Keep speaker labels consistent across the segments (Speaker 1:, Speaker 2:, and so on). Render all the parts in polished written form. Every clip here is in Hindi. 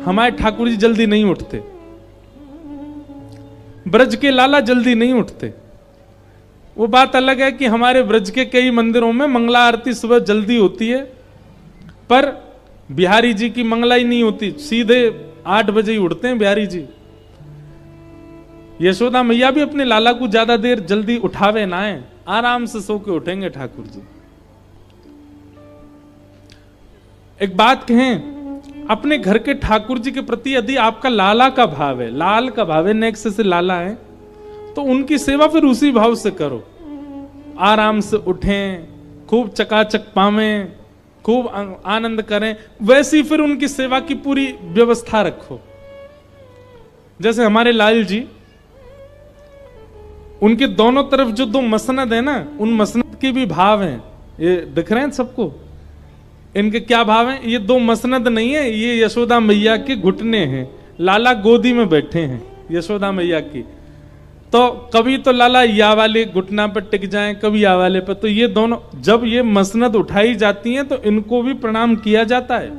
Speaker 1: हमारे ठाकुर जी जल्दी नहीं उठते, ब्रज के लाला जल्दी नहीं उठते। वो बात अलग है कि हमारे ब्रज के कई मंदिरों में मंगला आरती सुबह जल्दी होती है, पर बिहारी जी की मंगला ही नहीं होती, सीधे 8 बजे ही उठते हैं बिहारी जी। यशोदा मैया भी अपने लाला को ज्यादा देर जल्दी उठावे ना है, आराम से सो के उठेंगे ठाकुर जी। एक बात कहें, अपने घर के ठाकुर जी के प्रति यदि आपका लाला का भाव है, लाल का भाव है, नेक्स्ट से लाला है, तो उनकी सेवा फिर उसी भाव से करो। आराम से उठें, खूब चकाचक पावें, खूब आनंद करें, वैसी फिर उनकी सेवा की पूरी व्यवस्था रखो। जैसे हमारे लाल जी, उनके दोनों तरफ जो 2 मसनद है ना, उन मसनद के भी भाव हैं। ये दिख रहे हैं सबको? इनके क्या भाव हैं? ये 2 मसनद नहीं है, ये यशोदा मैया के घुटने हैं। लाला गोदी में बैठे हैं यशोदा मैया की, तो कभी तो लाला या वाले घुटना पर टिक जाएं, कभी या वाले पर। तो ये दोनों, जब ये मसनद उठाई जाती हैं तो इनको भी प्रणाम किया जाता है।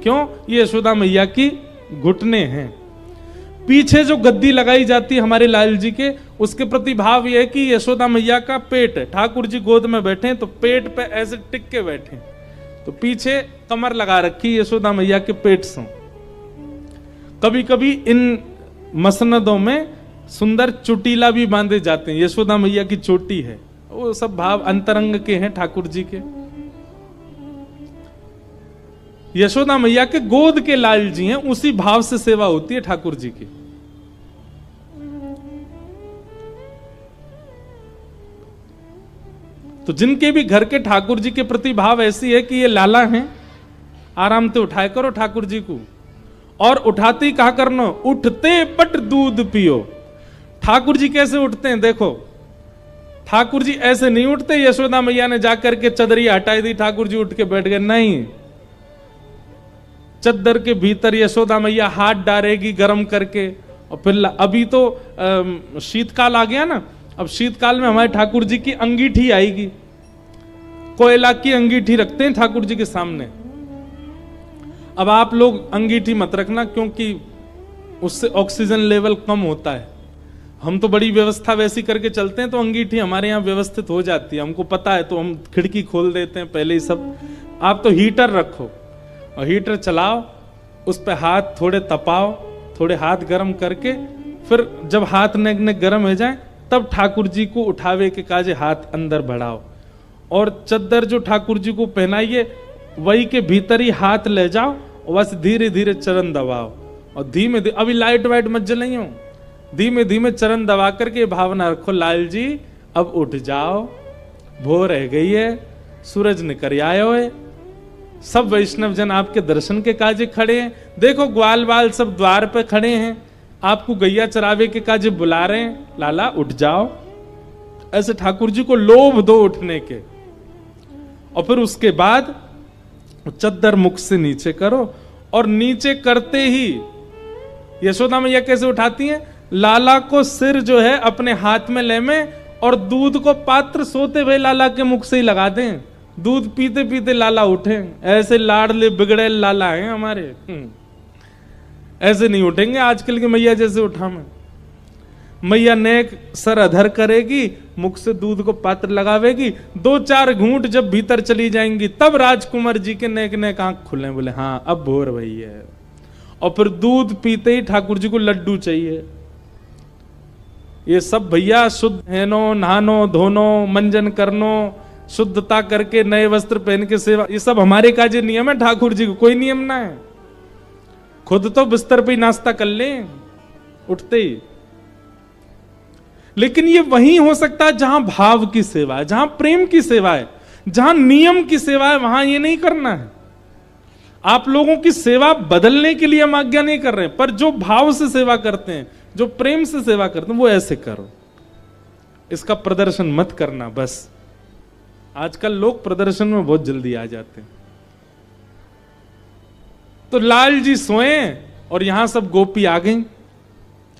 Speaker 1: क्यों? ये यशोदा मैया की घुटने हैं। पीछे जो गद्दी लगाई जाती है हमारे लाल जी के, उसके प्रति भाव यह है कि यशोदा मैया का पेट है, ठाकुर जी गोद में बैठे तो पेट पे ऐसे टिक के बैठे, तो पीछे कमर लगा रखी यशोदा मैया के पेट से। कभी कभी इन मसनदों में सुंदर चुटीला भी बांधे जाते हैं, यशोदा मैया की चोटी है। वो सब भाव अंतरंग के हैं ठाकुर जी के। यशोदा मैया के गोद के लाल जी हैं, उसी भाव से सेवा होती है ठाकुर जी की। तो जिनके भी घर के ठाकुर जी के प्रति भाव ऐसी है कि ये लाला हैं, आराम से उठाए करो ठाकुर जी को। और उठाते ही कहा करना, उठते पट दूध पियो। ठाकुर जी कैसे उठते हैं देखो, ठाकुर जी ऐसे नहीं उठते यशोदा मैया ने जाकर के चदरी हटाई दी, ठाकुर जी उठ के बैठ गए, नहीं। चद्दर के भीतर यशोदा मैया हाथ डालेगी गरम करके, और फिर अभी तो शीतकाल आ गया ना, अब शीतकाल में हमारे ठाकुर जी की अंगीठी आएगी, कोयला की अंगीठी रखते हैं ठाकुर जी के सामने। अब आप लोग अंगीठी मत रखना, क्योंकि उससे ऑक्सीजन लेवल कम होता है। हम तो बड़ी व्यवस्था वैसी करके चलते हैं, तो अंगीठी हमारे यहाँ व्यवस्थित हो जाती है, हमको पता है, तो हम खिड़की खोल देते हैं पहले ही सब। आप तो हीटर रखो और हीटर चलाओ, उस पर हाथ थोड़े तपाओ, थोड़े हाथ गर्म करके, फिर जब हाथ ने गर्म हो जाए तब ठाकुर जी को उठावे के काजे हाथ अंदर बढ़ाओ, और चद्दर जो ठाकुर जी को पहनाइए वही के भीतर ही हाथ ले जाओ, और बस धीरे धीरे चरण दबाओ, और धीमे धीमे, अभी लाइट वाइट मत जलाई हो, धीमे धीमे चरण दबा करके भावना रखो, लाल जी अब उठ जाओ, भोर रह गई है, सूरज निकल आयो है। सब वैष्णव जन आपके दर्शन के काजे खड़े हैं, देखो ग्वाल बाल सब द्वार पे खड़े हैं, आपको गैया चरावे के काजे बुला रहे हैं, लाला उठ जाओ। ऐसे ठाकुर जी को लोभ दो उठने के, और फिर उसके बाद चद्दर मुख से नीचे करो, और नीचे करते ही यशोदा मैया कैसे उठाती हैं, लाला को सिर जो है अपने हाथ में ले में, और दूध को पात्र सोते हुए लाला के मुख से ही लगा दें, दूध पीते पीते लाला उठे। ऐसे लाडले बिगड़े लाला हैं हमारे, ऐसे नहीं उठेंगे आजकल की मैया जैसे उठा में। मैया नेक सर अधर करेगी, मुख से दूध को पात्र लगावेगी, 2-4 घूंट जब भीतर चली जाएंगी, तब राजकुमार जी के नेक नेक आंख खुले, बोले हाँ अब भोर भई है। और फिर दूध पीते ही ठाकुर जी को लड्डू चाहिए। ये सब भैया शुद्ध हैनो, नहानो धोनो, मंजन करनो, शुद्धता करके नए वस्त्र पहन के सेवा, ये सब हमारे काजे नियम है, ठाकुर जी को कोई नियम ना है। खुद तो बिस्तर पे ही नाश्ता कर ले उठते ही। लेकिन ये वहीं हो सकता है जहां भाव की सेवा है, जहां प्रेम की सेवा है, जहां नियम की सेवा है, वहां ये नहीं करना है। आप लोगों की सेवा बदलने के लिए हम आज्ञा नहीं कर रहे हैं, पर जो भाव से सेवा करते हैं, जो प्रेम से सेवा करते हैं, वो ऐसे करो। इसका प्रदर्शन मत करना बस। आजकल लोग प्रदर्शन में बहुत जल्दी आ जाते हैं। तो लाल जी सोए और यहां सब गोपी आ गई,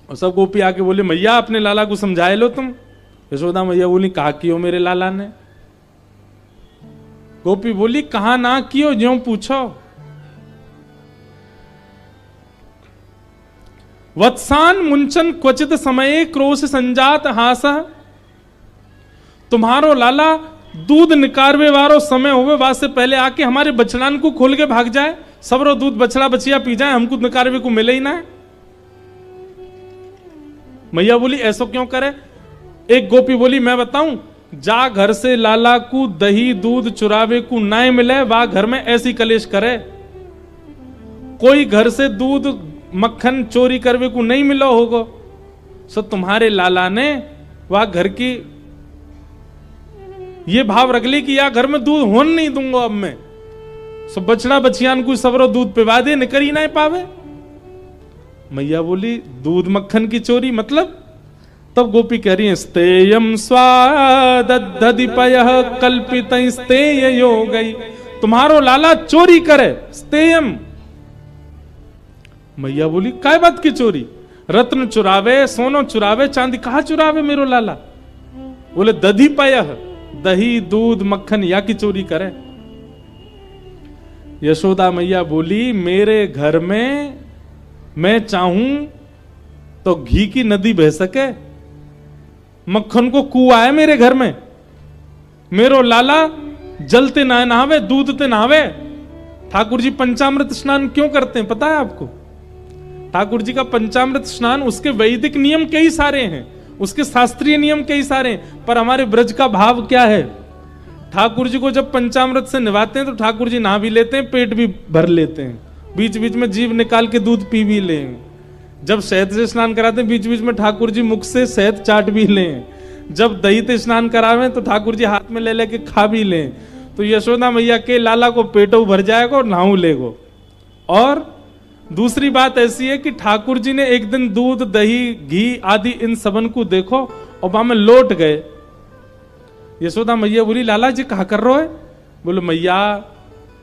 Speaker 1: और सब गोपी आके बोले मैया अपने लाला को समझाए लो तुम। यशोदा मैया बोली कहा कियो मेरे लाला ने। गोपी बोली कहा ना कियो, ज्यों पूछो। वत्सान मुंचन क्वचित समय क्रोश संजात हास। तुम्हारो लाला दूध निकारवे वारो समय होवे बाद से पहले आके हमारे बछड़ान को खोल के भाग जाए, सबरो दूध बछड़ा बचिया पी जाए, हमको निकारवे को मिले ही ना है। मैया बोली ऐसा क्यों करे? एक गोपी बोली मैं बताऊं, जा घर से लाला को दही दूध चुरावे को ना मिले, वा घर में ऐसी कलेश करे। कोई घर से दूध मक्खन चोरी करवे को नहीं मिला होगा, सो तुम्हारे लाला ने वह घर की ये भाव रख ली कि या घर में दूध होन नहीं दूंगा अब मैं, सो बछड़ा बछियान को सबरो दूध पिवा दे, निकर ही ना पावे। मैया बोली दूध मक्खन की चोरी मतलब? तब गोपी कह रही है स्तेयम स्वादधिपयः कल्पित स्तेय योगई। तुम्हारो लाला चोरी करे स्तेयम। मैया बोली काय बात की चोरी? रत्न चुरावे, सोनो चुरावे, चांदी कहा चुरावे मेरो लाला? बोले दधिपयः, दही दूध मक्खन या की चोरी करे। यशोदा मैया बोली मेरे घर में मैं चाहूं तो घी की नदी बह सके, मक्खन को कुआ है मेरे घर में। मेरो लाला जलते ना नहावे, दूध ते नहावे। ठाकुर जी पंचामृत स्नान क्यों करते हैं पता है आपको? ठाकुर जी का पंचामृत स्नान उसके वैदिक नियम कई सारे हैं, उसके शास्त्रीय नियम कई सारे हैं, पर हमारे ब्रज का भाव क्या है? ठाकुर जी को जब पंचामृत से निभाते हैं तो ठाकुर जी नहा भी लेते हैं, पेट भी भर लेते हैं, बीच बीच में जीभ निकाल के दूध पी भी लें। जब शहद से स्नान कराते हैं बीच बीच में ठाकुर जी मुख से शहद चाट भी लें। जब दही से स्नान करावे तो ठाकुर जी हाथ में ले लेके खा भी लें। तो यशोदा मैया के लाला को पेटो भर जाएगा और नहाऊ लेगो। और दूसरी बात ऐसी है कि ठाकुर जी ने एक दिन दूध दही घी आदि इन सबन को देखो और वहां में लौट गए। यशोदा मैया बोली लाला जी कहा कर रहे हो? बोले मैया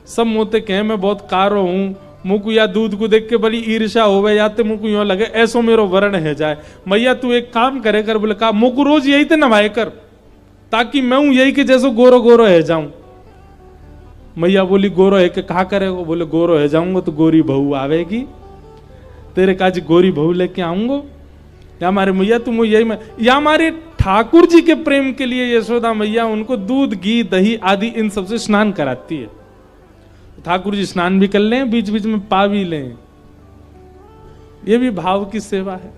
Speaker 1: सब मोते कहे मैं बहुत कारो हूं, मुझको या दूध को देख के बड़ी ईर्ष्या होवे, या तो मुझको यूं लगे ऐसो मेरो वर्ण है जाए। मैया तू एक काम करे कर। बोले कहा मुझको रोज यही ते नवाए कर, ताकि मैं हूं यही के जैसो गोरो गोरो है जाऊं। मैया बोली गोरो है के कहा करेगो? बोले गोरो है जाऊंगा तो गोरी बहू आवेगी, तेरे काज गोरी बहू लेके आऊंगो। या हमारे मैया तुम यही में, या हमारे ठाकुर जी के प्रेम के लिए यशोदा मैया उनको दूध घी दही आदि इन सबसे स्नान कराती है। ठाकुर जी स्नान भी कर लें, बीच बीच में पा भी लें। ये भी भाव की सेवा है।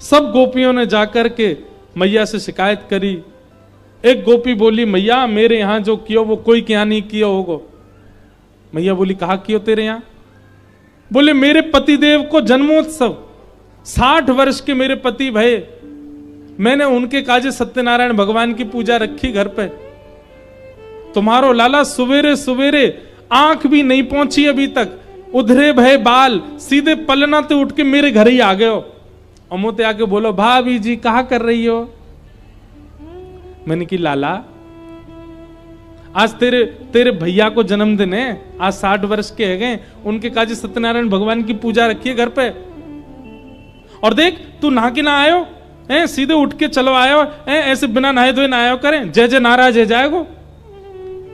Speaker 1: सब गोपियों ने जाकर के मैया से शिकायत करी। एक गोपी बोली मैया मेरे यहां जो कियो वो कोई क्या नहीं किया होगा। मैया बोली कहा कियो तेरे यहां? बोले मेरे पतिदेव को जन्मोत्सव, 60 वर्ष के मेरे पति भय, मैंने उनके काजे सत्यनारायण भगवान की पूजा रखी घर पे। तुम्हारो लाला सवेरे सवेरे आंख भी नहीं पहुंची अभी तक, उधरे भय बाल सीधे पलना ते उठ के मेरे घर ही आ गए हो। और मोते आके बोलो भाभी जी कहा कर रही हो? मैंने की लाला आज तेरे भैया को जन्मदिन है, आज 60 वर्ष के है गए, उनके काजे सत्यनारायण भगवान की पूजा रखी है घर पे। और देख तू नहा के ना आयो है, सीधे उठ के चलो आयो है, ऐसे बिना नहाए धोए ना आयो करें। जय जय नाराज है जाएगो,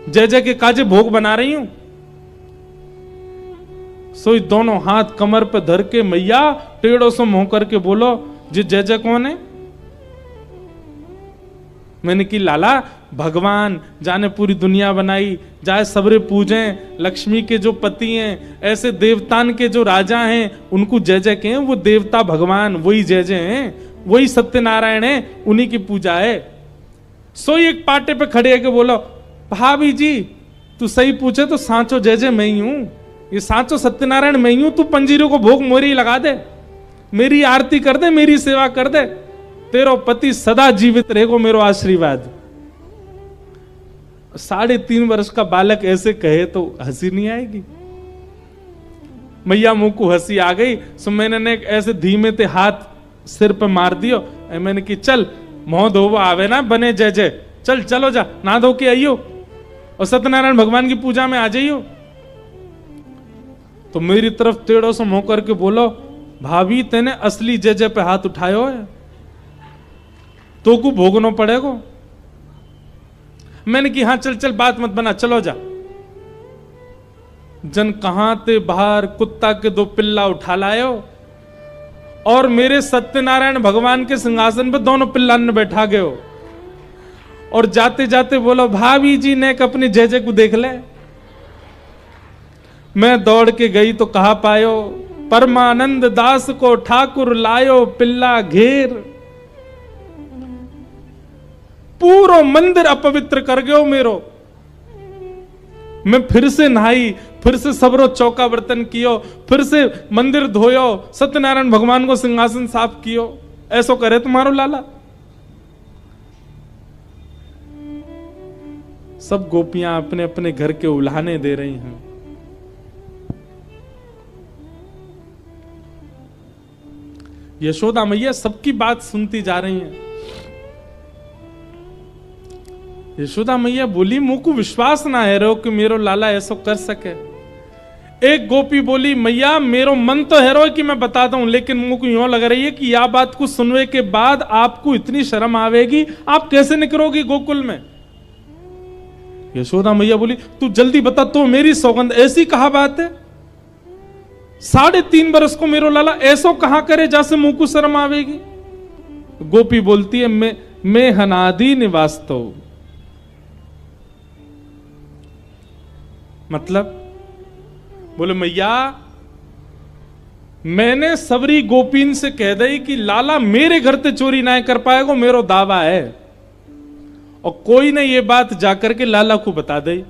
Speaker 1: जय जय के काजे भोग बना रही हूं। सोई दोनों हाथ कमर पे धर के मैया टेढ़ों से मुंह करके बोलो जी जय जय कौन है? मैंने की लाला भगवान जाने पूरी दुनिया बनाई, जाए सबरे पूजे, लक्ष्मी के जो पति हैं, ऐसे देवतान के जो राजा हैं उनको जय जय कहें। वो देवता भगवान वही जय जय हैं, वही सत्यनारायण है, उन्हीं की पूजा है। सोई एक पाटे पे खड़े के बोलो भाभी जी तू सही पूछे तो सांचो जय जय मैं ही हूं, ये सांचो सत्यनारायण मैं ही हूं। तू पंजीरों को भोग मोरी लगा दे, मेरी आरती कर दे, मेरी सेवा कर दे, तेरो पति सदा जीवित रहेगो, मेरो आशीर्वाद। 3.5 वर्ष का बालक ऐसे कहे तो हंसी नहीं आएगी? मैया मुंह को हंसी आ गई। सो मैंने ऐसे धीमे ते हाथ सिर पे मार दियो। मैंने की चल मोह धोबो आवे ना बने जय जय, चल चलो जा ना धो के आइयो और सत्यनारायण भगवान की पूजा में आ जाइयो। तो मेरी तरफ टेढ़ों से मुंह करके बोलो भाभी तेने असली जय जय पे हाथ उठायो है, तो को भोगना पड़ेगा। मैंने कि हाँ चल चल बात मत बना, चलो जा। जन कहां ते बाहर कुत्ता के 2 पिल्ला उठा लायो और मेरे सत्यनारायण भगवान के सिंहासन पे दोनों पिल्ला ने बैठा गए हो और जाते जाते बोलो भाभी जी ने अपने जय को देख ले। मैं दौड़ के गई तो कहा पायो परमानंद दास को ठाकुर लायो पिल्ला घेर, पूरो मंदिर अपवित्र कर गयो मेरो। मैं फिर से नहाई, फिर से सबरो चौका बर्तन कियो, फिर से मंदिर धोयो, सत्यनारायण भगवान को सिंहासन साफ कियो। ऐसो करे तुम्हारो लाला। सब गोपियां अपने अपने घर के उल्हाने दे रही हैं। यशोदा मैया सबकी बात सुनती जा रही हैं। यशोदा मैया बोली मुझको विश्वास ना है रो कि मेरो लाला ऐसा कर सके। एक गोपी बोली मैया मेरो मन तो है रो कि मैं बताता हूं, लेकिन मुझको यूं लग रही है कि यह बात को सुनने के बाद आपको इतनी शर्म आवेगी, आप कैसे निकलोगी गोकुल में। यशोदा मैया बोली तू जल्दी बता, तो मेरी सौगंध ऐसी कहा बात है, 3.5 बरस को मेरो लाला ऐसो कहां करे जैसे मुंह को शर्म आवेगी। गोपी बोलती है मैं हनादि निवास तो, मतलब बोले मैया मैंने सबरी गोपीन से कह दई कि लाला मेरे घर ते चोरी ना कर पाएगो, मेरो दावा है। और कोई ने ये बात जाकर के लाला को बता दई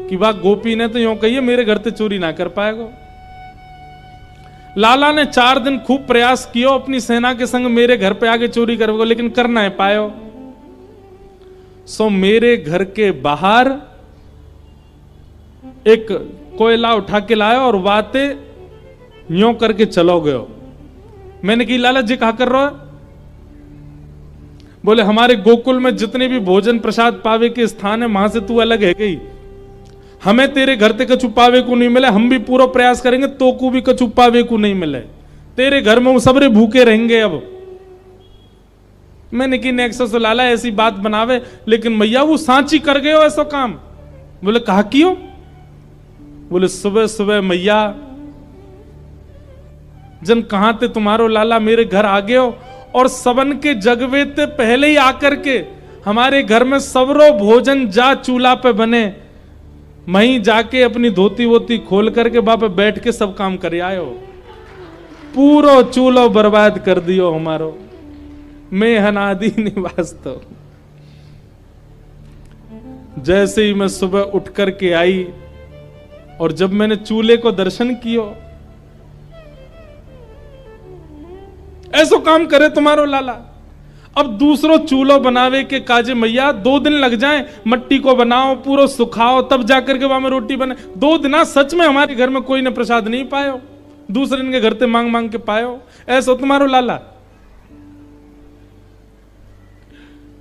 Speaker 1: कि वाह गोपी ने तो यूं कही है मेरे घर ते चोरी ना कर पाएगो। लाला ने 4 दिन खूब प्रयास किया अपनी सेना के संग मेरे घर पे आके चोरी करोगे, लेकिन कर ना पायो। सो मेरे घर के बाहर एक कोयला उठा के लाया और वाते यूं करके चलो गयो। मैंने कही लाला जी कहा कर रहे हो। बोले हमारे गोकुल में जितने भी भोजन प्रसाद पावे के स्थान है वहां से तू अलग है गई, हमें तेरे घर ते कछु पावे को नहीं मिले, हम भी पूरा प्रयास करेंगे तो को भी कछु पावे को नहीं मिले, तेरे घर में वो सबरे भूखे रहेंगे। अब मैंने कि नेक्सो से लाला ऐसी बात बनावे, लेकिन मैया वो सांची कर गए हो ऐसा काम। बोले कहा क्यों। बोले सुबह सुबह मैया जन कहां थे तुम्हारो लाला मेरे घर आ गए हो और सबन के जगवे ते पहले ही आकर के हमारे घर में सबरो भोजन जा चूल्हा पे बने, वहीं जाके अपनी धोती वोती खोल करके वहां पे बैठ के सब काम कर आयो, पूरो चूल्हो बर्बाद कर दियो हमारो। मैं हनादि निवास तो। जैसे ही मैं सुबह उठ करके आई और जब मैंने चूल्हे को दर्शन कियो, ऐसो काम करे तुम्हारो लाला। अब दूसरो चूल्हो बनावे के काजे मैया 2 दिन लग जाए, मट्टी को बनाओ पूरा सुखाओ तब जाकर के वहां में रोटी बने। 2 दिन सच में हमारे घर में कोई ने प्रसाद नहीं पायो, दूसरे दिन के घर से मांग मांग के पायो, ऐसो तुम्हारो लाला।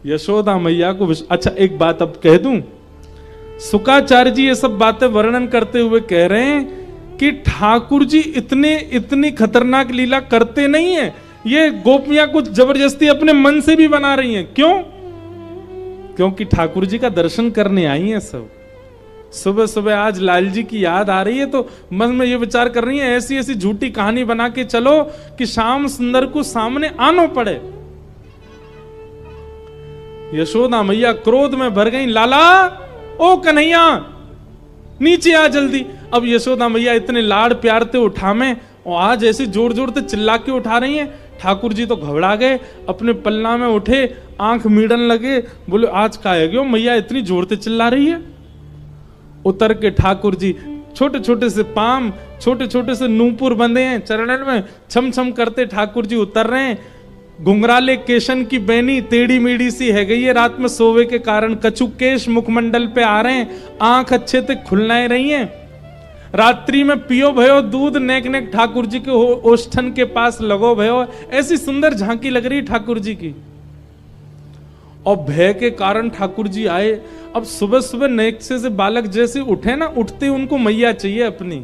Speaker 1: यशोदा मैया को अच्छा एक बात अब कह दूं, शुक्राचार्य जी ये सब बातें वर्णन करते हुए कह रहे हैं कि ठाकुर जी इतनी खतरनाक लीला करते नहीं है, ये गोपियां कुछ जबरदस्ती अपने मन से भी बना रही हैं। क्यों? क्योंकि ठाकुर जी का दर्शन करने आई हैं सब। सुबह सुबह आज लाल जी की याद आ रही है तो मन में ये विचार कर रही है ऐसी ऐसी झूठी कहानी बना के चलो कि श्याम सुंदर को सामने आना पड़े। यशोदा मैया क्रोध में भर गई, लाला ओ कन्हैया नीचे आ जल्दी। अब यशोदा मैया इतने लाड़ प्यार से उठावे और आज ऐसे जोर जोर से चिल्ला के उठा रही हैं। ठाकुर जी तो घबरा गए, अपने पल्ला में उठे, आंख मीड़न लगे, बोले आज का है क्यों मैया इतनी जोर से चिल्ला रही है। उतर के ठाकुर जी छोटे छोटे से पाम, छोटे छोटे से नूपुर बंधे हैं चरणन में, छम छम करते ठाकुर जी उतर रहे हैं। घुंघराले केशन की बैनी टेढ़ी मेढ़ी सी है गई है, रात में सोवे के कारण कछु केश मुखमंडल पे आ रहे हैं, आंख अच्छे से खुलनाए रही हैं। रात्रि में पियो भयो दूध, नेक नेक ठाकुर जी के ओष्ठन के पास लगो भयो। ऐसी सुंदर झांकी लग रही ठाकुर जी की। और भय के कारण ठाकुर जी आए। अब सुबह सुबह नेक्से से बालक जैसे उठे ना, उठते उनको मैया चाहिए अपनी।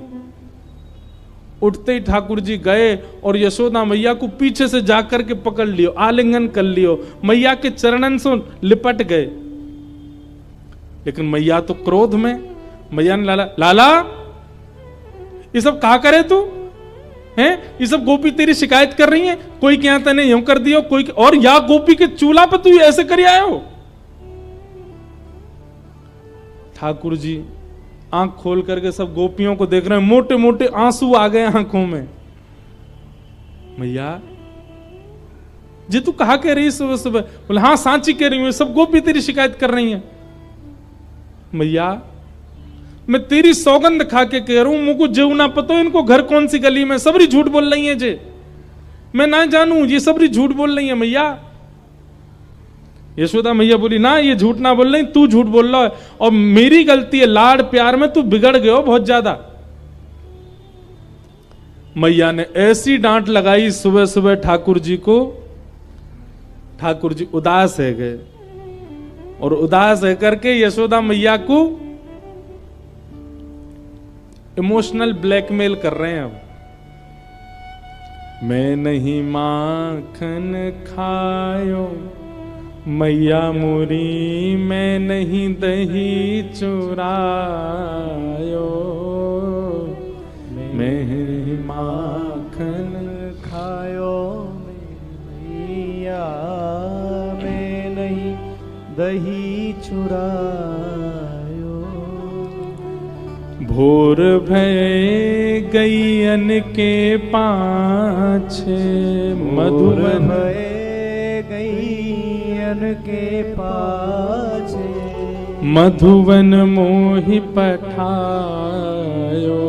Speaker 1: उठते ही ठाकुर जी गए और यशोदा मैया को पीछे से जाकर के पकड़ लियो, आलिंगन कर लियो, मैया के चरणन से लिपट गए। लेकिन मैया तो क्रोध में, मैया ने लाला ये सब कहा करे तू हैं? ये सब गोपी तेरी शिकायत कर रही है, कोई क्या तने यूं कर दिया, कोई और या गोपी के चूल्हा पे तू ऐसे कर आया हो। ठाकुर जी आंख खोल करके सब गोपियों को देख रहे हैं, मोटे मोटे आंसू आ गए आंखों में। मैया जी तू कहा कह रही सुबह सुबह? बोले हाँ सांची कह रही हूं, सब गोपी तेरी शिकायत कर रही है। मैया मैं तेरी सौगंध खा के कह रहा हूं, मुझको जेऊ ना पता इनको घर कौन सी गली में, सबरी झूठ बोल रही है जे, मैं ना जानू ये सबरी झूठ बोल रही है। मैया यशोदा मैया बोली ना ये झूठ ना बोल रही, तू झूठ बोल रहा है और मेरी गलती है, लाड़ प्यार में तू बिगड़ गए हो बहुत ज्यादा। मैया ने ऐसी डांट लगाई सुबह सुबह ठाकुर जी को, ठाकुर जी उदास है गए और उदास है करके यशोदा मैया को इमोशनल ब्लैकमेल कर रहे हैं। अब मैं नहीं माखन खायो मैया मुरी, मैं नहीं दही चुरायो, मैं माखन
Speaker 2: खायो मैया, मैं नहीं दही चुरायो।
Speaker 1: भोर भय गैयन के पाछे, मधुवन
Speaker 2: भय गैयन के पाछे,
Speaker 1: मधुवन मोहि पठायो,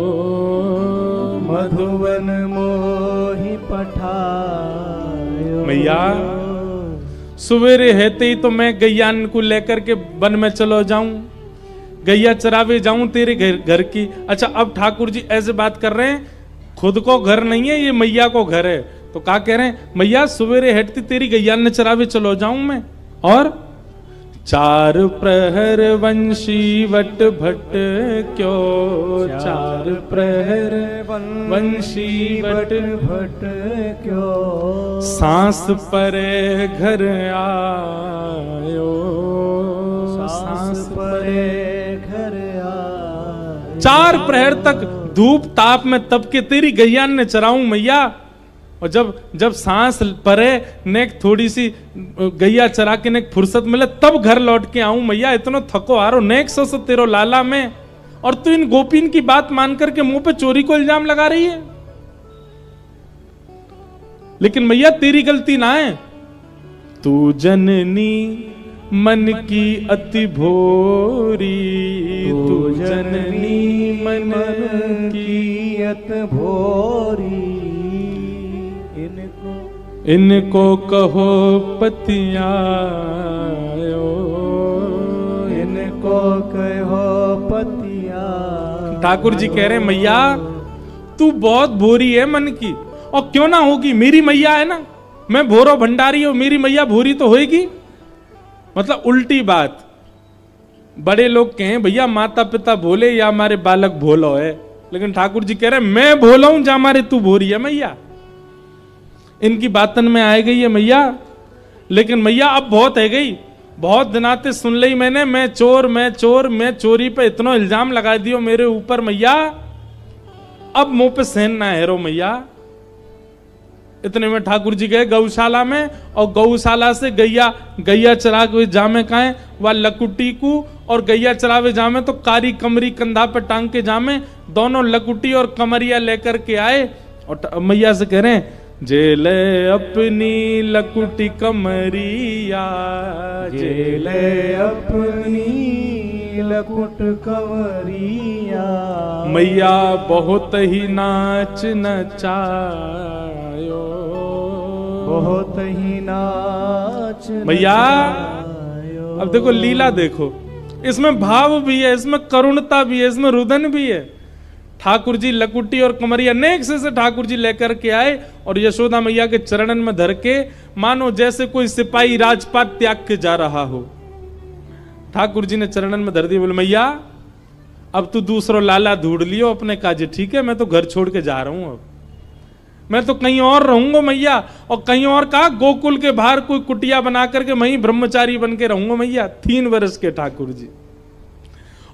Speaker 2: मधुवन मोहि पठायो।
Speaker 1: मैया सवेरे हेते ही तो मैं गैयान को लेकर के वन में चलो जाऊं, गैया चरावे जाऊं तेरे घर की। अच्छा अब ठाकुर जी ऐसे बात कर रहे हैं, खुद को घर नहीं है, ये मैया को घर है, तो क्या कह रहे हैं? मैया सवेरे हटती तेरी गैया ने चरावे चलो जाऊं मैं। और चार प्रहर वंशी वट भट क्यों, चार प्रहर वंशी वट
Speaker 2: भट क्यों,
Speaker 1: सांस परे घर आयो, सांस परे
Speaker 2: घर आयो।
Speaker 1: चार प्रहर तक धूप ताप में तब के तेरी गैया ने चराऊं मैया, और जब सांस परे नेक थोड़ी सी गैया चरा के नेक फुर्सत मिले तब घर लौट के आऊं मैया। इतना थको हारो नेक सो तेरो लाला में, और तू इन गोपीन की बात मान करके मुंह पे चोरी को इल्जाम लगा रही है। लेकिन मैया तेरी गलती ना है, तू जननी मन की अति भोरी, तू जननी मन की अति भोरी, इनको कहो पतियायो,
Speaker 2: इनको कहो पतिया।
Speaker 1: ठाकुर जी कह रहे मैया तू बहुत भोरी है मन की, और क्यों ना होगी, मेरी मैया है ना, मैं भोरो भंडारी हूं, मेरी मैया भोरी तो होएगी। मतलब उल्टी बात। बड़े लोग कहें भैया माता पिता भोले या हमारे बालक भोलो है, लेकिन ठाकुर जी कह रहे मैं भोला हूं, जा हमारे तू भोरी है मैया। इनकी बातन में आ गई है मैया, लेकिन मैया अब बहुत है गई, बहुत दिनाते सुन ली मैंने, मैं चोर मैं चोर, मैं चोरी पे इतना इल्जाम लगा दियो मेरे ऊपर मैया, अब मुंह पे सहन ना है रो मैया। इतने में ठाकुर जी गए गौशाला में, और गौशाला से गैया चरा के जामे काए वह लकुटी को, और गैया चरावे जामे तो कारी कमरी कंधा पे टांग के जामे, दोनों लकुटी और कमरिया लेकर के आए, और मैया से कह रहे हैं जेले अपनी लकुटी कमरिया,
Speaker 2: जेले अपनी लकुट कमरिया,
Speaker 1: मैया बहुत ही नाच नचायो,
Speaker 2: बहुत ही नाच
Speaker 1: मैया। अब देखो लीला देखो, इसमें भाव भी है, इसमें करुणता भी है, इसमें रुदन भी है। ठाकुर जी लकुटी और कमरिया नेक से ठाकुर जी लेकर के आए, और यशोदा मैया के चरणन में धर के मानो जैसे कोई सिपाही राजपाट त्याग के जा रहा हो। ठाकुर जी ने चरणन में धर दिया, बोले मैया अब तू दूसरो लाला ढूंढ लियो अपने काजे, ठीक है मैं तो घर छोड़ के जा रहा हूं, अब मैं तो कहीं और रहूंगा मैया, और कहीं और का गोकुल के बाहर कोई कुटिया बना करके वहीं ब्रह्मचारी बन के रहूंगा मैया। 3 वर्ष के ठाकुर जी,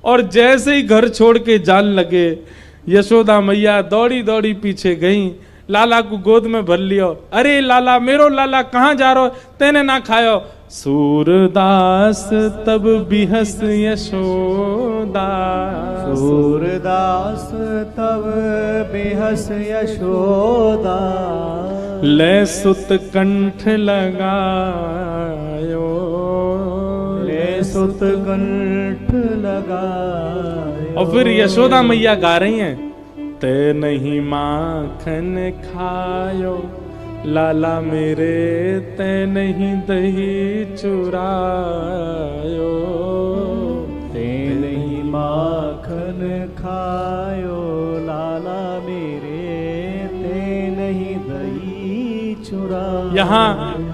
Speaker 1: और जैसे ही घर छोड़ के जान लगे यशोदा मैया दौड़ी दौड़ी पीछे गई, लाला को गोद में भर लियो। अरे लाला, मेरो लाला कहाँ जा रहो, तेने ना खायो। सूरदास तब बिहस यशोदा,
Speaker 2: सूरदास तब बेहस यशोदा,
Speaker 1: ले सुत कंठ लगायो,
Speaker 2: ले सुत कंठ लगायो।
Speaker 1: और फिर यशोदा मैया गा रही हैं, ते नहीं माखन खायो, लाला मेरे ते नहीं दही चुरायो,
Speaker 2: ते नहीं माखन खायो, लाला मेरे ते नहीं दही चुरायो।
Speaker 1: यहाँ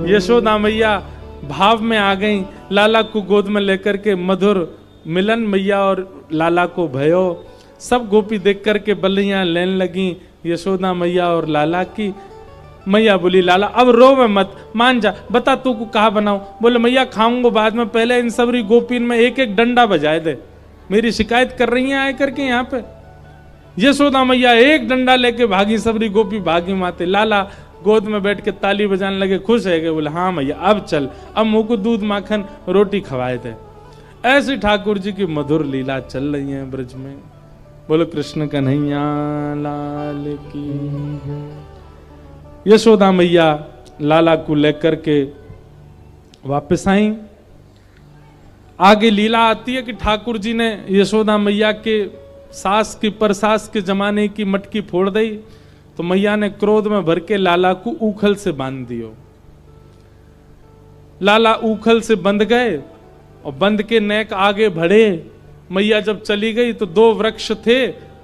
Speaker 1: यशोदा मैया भाव में आ गई, लाला को गोद में लेकर के मधुर मिलन मैया और लाला को भयो। सब गोपी देख करके बलियां लेने लगी यशोदा मैया और लाला की। मैया बोली, लाला अब रो में मत, मान जा, बता तू को कहा बनाऊं। बोले मैया खाऊंगा बाद में, पहले इन सबरी गोपीन में एक एक डंडा बजाए दे, मेरी शिकायत कर रही हैं आए करके यहाँ पे। यशोदा मैया एक डंडा लेके भागी, सबरी गोपी भागी माते। लाला गोद में बैठ के ताली बजाने लगे, खुश है गए। बोले हाँ मैया अब चल, अब मुंह को दूध माखन रोटी खवाए थे। ऐसी ठाकुर जी की मधुर लीला चल रही है ब्रज में। बोलो कृष्ण कन्हैया लाल की। यशोदा मैया लाला को लेकर के वापस आई। आगे लीला आती है कि ठाकुर जी ने यशोदा मैया के सास की परसास के जमाने की मटकी फोड़ दी, तो मैया ने क्रोध में भर के लाला को ऊखल से बांध दियो। लाला ऊखल से बंध गए और बंध के नेक आगे बढ़े। मैया जब चली गई तो दो वृक्ष थे,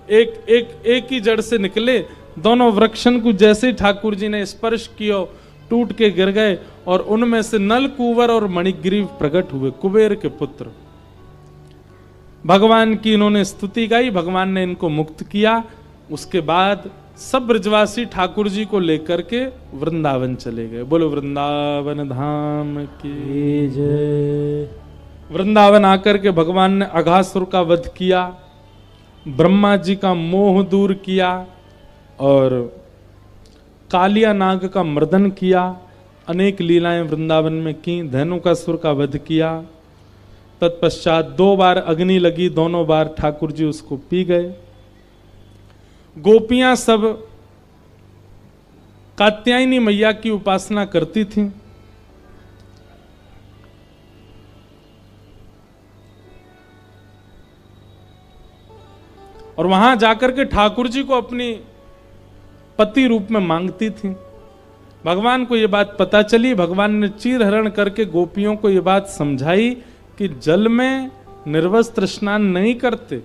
Speaker 1: एक ही जड़ से निकले। दोनों वृक्षन को जैसे ही ठाकुर जी ने स्पर्श किया टूट के गिर गए, और उनमें से नल कुंवर और मणिग्रीव प्रकट हुए, कुबेर के पुत्र। भगवान की इन्होंने स्तुति गाई, भगवान ने इनको मुक्त किया। उसके बाद सब ब्रजवासी ठाकुर जी को लेकर के वृंदावन चले गए। बोलो वृंदावन धाम की जय। वृंदावन आकर के भगवान ने अघासुर का वध किया, ब्रह्मा जी का मोह दूर किया और कालिया नाग का मर्दन किया। अनेक लीलाएं वृंदावन में की। धेनुकासुर का वध किया। तत्पश्चात 2 बार अग्नि लगी, दोनों बार ठाकुर जी उसको पी गए। गोपियां सब कात्यायनी मैया की उपासना करती थीं। और वहां जाकर के ठाकुर जी को अपनी पति रूप में मांगती थी। भगवान को यह बात पता चली, भगवान ने चीरहरण करके गोपियों को यह बात समझाई कि जल में निर्वस्त्र स्नान नहीं करते।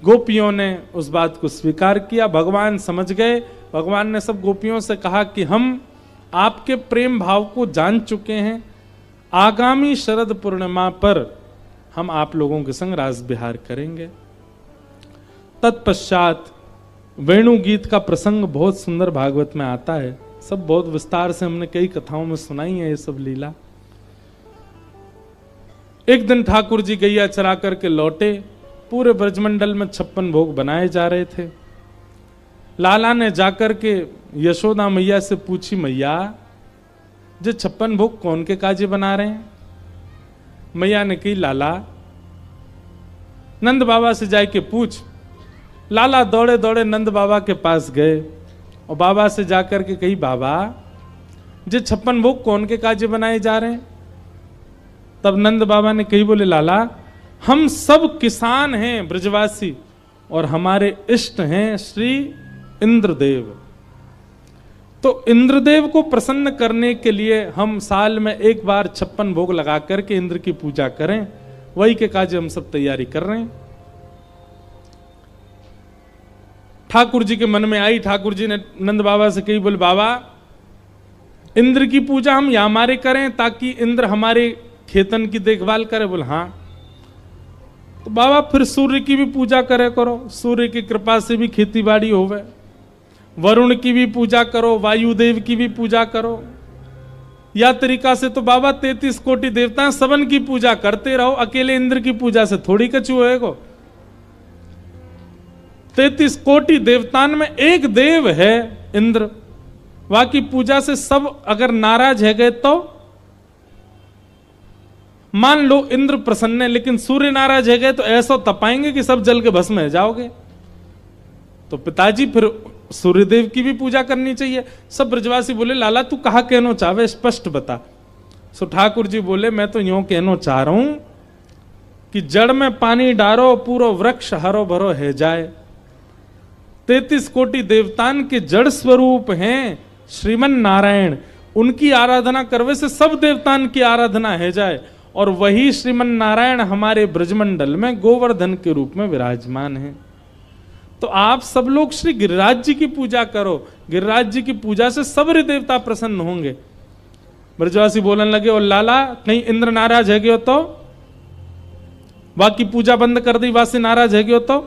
Speaker 1: गोपियों ने उस बात को स्वीकार किया। भगवान समझ गए। भगवान ने सब गोपियों से कहा कि हम आपके प्रेम भाव को जान चुके हैं। आगामी शरद पूर्णिमा पर हम आप लोगों के संग रास विहार करेंगे। तत्पश्चात वेणु गीत का प्रसंग बहुत सुंदर भागवत में आता है। सब बहुत विस्तार से हमने कई कथाओं में सुनाई है ये सब लीला। एक दिन ठाकुर जी गैया चरा करके लौटे। पूरे ब्रजमंडल में 56 भोग बनाए जा रहे थे। लाला ने जाकर के यशोदा मैया से पूछी, मैया जो 56 भोग कौन के काजे बना रहे हैं? मैया ने कही, लाला नंद बाबा से जाके पूछ। लाला दौड़े दौड़े नंद बाबा के पास गए और बाबा से जाकर के कही, बाबा जो 56 भोग कौन के काजे बनाए जा रहे हैं? तब नंद बाबा ने कही, बोले लाला हम सब किसान हैं ब्रजवासी और हमारे इष्ट हैं श्री इंद्रदेव। तो इंद्रदेव को प्रसन्न करने के लिए हम साल में एक बार 56 भोग लगा करके इंद्र की पूजा करें, वही के काजे हम सब तैयारी कर रहे हैं। ठाकुर जी के मन में आई। ठाकुर जी ने नंद बाबा से कही, बोले बाबा इंद्र की पूजा हम या हमारे करें ताकि इंद्र हमारे खेतन की देखभाल करे? बोले हाँ। तो बाबा फिर सूर्य की भी पूजा करे करो, सूर्य की कृपा से भी खेती बाड़ी होवे। वरुण की भी पूजा करो, वायुदेव की भी पूजा करो। या तरीका से तो बाबा 33 कोटि देवता सबन की पूजा करते रहो, अकेले इंद्र की पूजा से थोड़ी कछु होएगो। 33 कोटि देवतान में एक देव है इंद्र, बाकी पूजा से सब अगर नाराज है गए तो मान लो इंद्र प्रसन्न है, लेकिन सूर्य नाराज है गए तो ऐसा तपाएंगे कि सब जल के भस्म है जाओगे। तो पिताजी फिर सूर्यदेव की भी पूजा करनी चाहिए। सब ब्रजवासी बोले लाला तू कहा कहना चाहे स्पष्ट बता। सो ठाकुर जी बोले मैं तो यूं कहना चाह रहा हूं कि जड़ में पानी डारो पूरा वृक्ष हरो भरो है जाए। 33 कोटि देवतान के जड़ स्वरूप हैं श्रीमन नारायण, उनकी आराधना करवे से सब देवतान की आराधना है जाए। और वही श्रीमन नारायण हमारे ब्रजमंडल में गोवर्धन के रूप में विराजमान है। तो आप सब लोग श्री गिरिराज जी की पूजा करो, गिरिराज जी की पूजा से सब देवता प्रसन्न होंगे। ब्रजवासी बोलने लगे और लाला कहीं इंद्र नाराज है गयो तो, बाकी पूजा बंद कर दी वासी नाराज है गयो तो।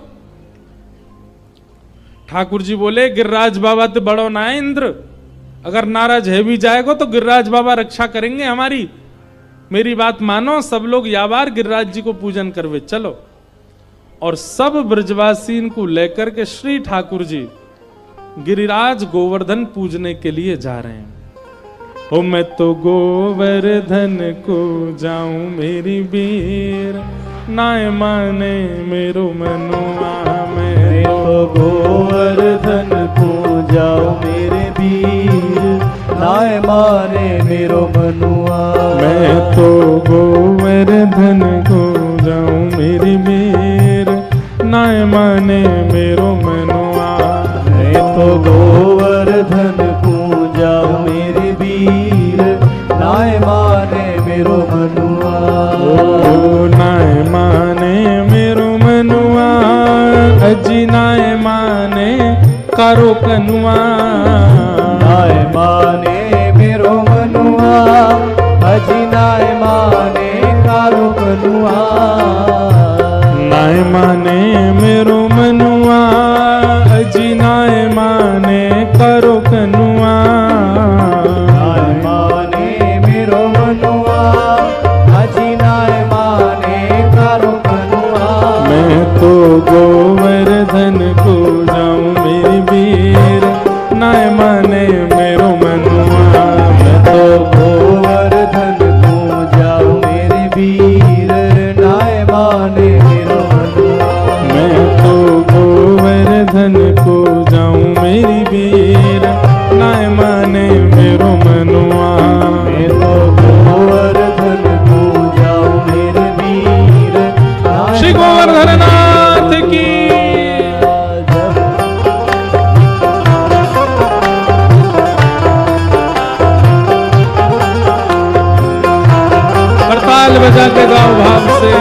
Speaker 1: ठाकुर जी बोले गिरिराज बाबा तो बड़ो ना है इंद्र, अगर नाराज है भी जाएगा तो गिरिराज बाबा रक्षा करेंगे हमारी। मेरी बात मानो, सब लोग या बार गिरिराज जी को पूजन करवे चलो। और सब ब्रजवासी को लेकर के श्री ठाकुर जी गिरिराज गोवर्धन पूजने के लिए जा रहे हैं। ओ मैं तो गोवर्धन को जाऊं मेरी वीर, नाय माने मेरो मनुआ। मैं
Speaker 2: तो गोवर्धन को जाऊं मेरे वीर, नाय माने मेरो मनुआ।
Speaker 1: मैं तो गोवर्धन को जाऊं मेरी वीर, नाय माने मेरो मनुआ।
Speaker 2: मैं तो गोवर्धन को जाऊं मेरे वीर, नाय माने मेरो मनुआ।
Speaker 1: ओ नाय माने मेरो मनुआ, अजी नाय माने कारो कनुआ।
Speaker 2: नाय माने मेरो मनुआ, अजी नाय माने कारो कनुआ।
Speaker 1: नाय माने मेरो मनुआ, अजी नाय माने कारो कनुआ।
Speaker 2: नाय माने मेरो मनुआ, अजी नाय माने कारो कनुआ।
Speaker 1: मैं तो गोवर्धन को जाऊं मेरी वीर, नाय माने मेरो मनुआ। मैं तो
Speaker 2: गोवर्धन को जाऊं मेरे वीर, नाय माने मेरो मनुआ।
Speaker 1: मैं तो गोवर्धन को जाऊं मेरी वीर, नाय माने मेरो मनुआ।
Speaker 2: मैं तो गोवर्धन को जाऊं मेरे वीर, नाय
Speaker 1: श्री गोवर्धन नाथ की ताल बजा के गाओ भाव से।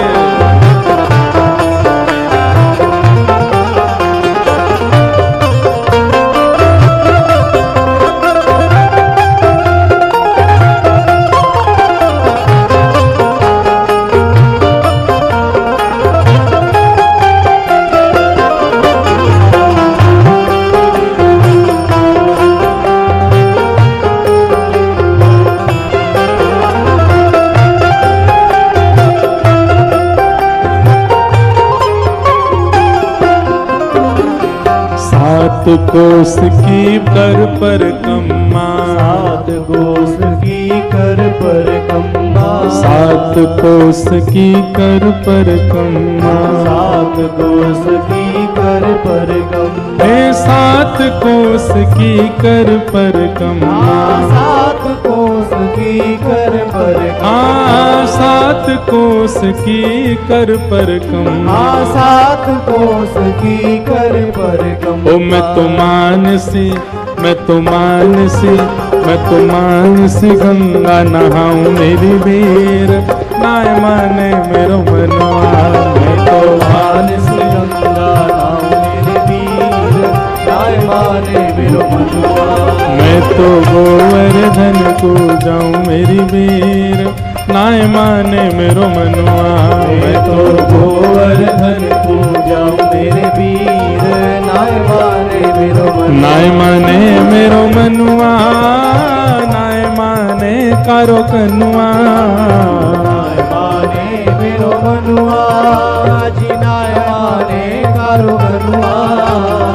Speaker 1: सात कोस की कर पर कम्मा,
Speaker 2: सात कोस की कर पर कम्मा।
Speaker 1: सात कोस की कर पर कम्मा।
Speaker 2: सात कोस की कर पर कम्मा।
Speaker 1: हे सात कोस की कर पर कम्मा।
Speaker 2: सात कोस की कर पर
Speaker 1: हाँ सात कोस की कर पर कम्मा।
Speaker 2: सात कोस की कर पर कम्मा।
Speaker 1: ओ मैं तो मानसी, मैं तो मानसी, मैं तो मानसी गंगा नहाऊं मेरी वीर, नाय माने मेरो मनवा। मैं तो
Speaker 2: मानसी गंगा नहाऊं मेरे वीर, नाय माने मेरो मनवा।
Speaker 1: मैं तो गोवर्धन को जाऊं मेरी वीर, नाय माने मेरो मनवा।
Speaker 2: मैं तो गोवर्धन को जाऊं मेरे वीर, नाय माने मेरो मनवा।
Speaker 1: नाय माने मेरो मनुआ, नाय माने कारो कनुआ।
Speaker 2: नाय माने मेरो मनुआ, जी नाय माने कारो कनुआ।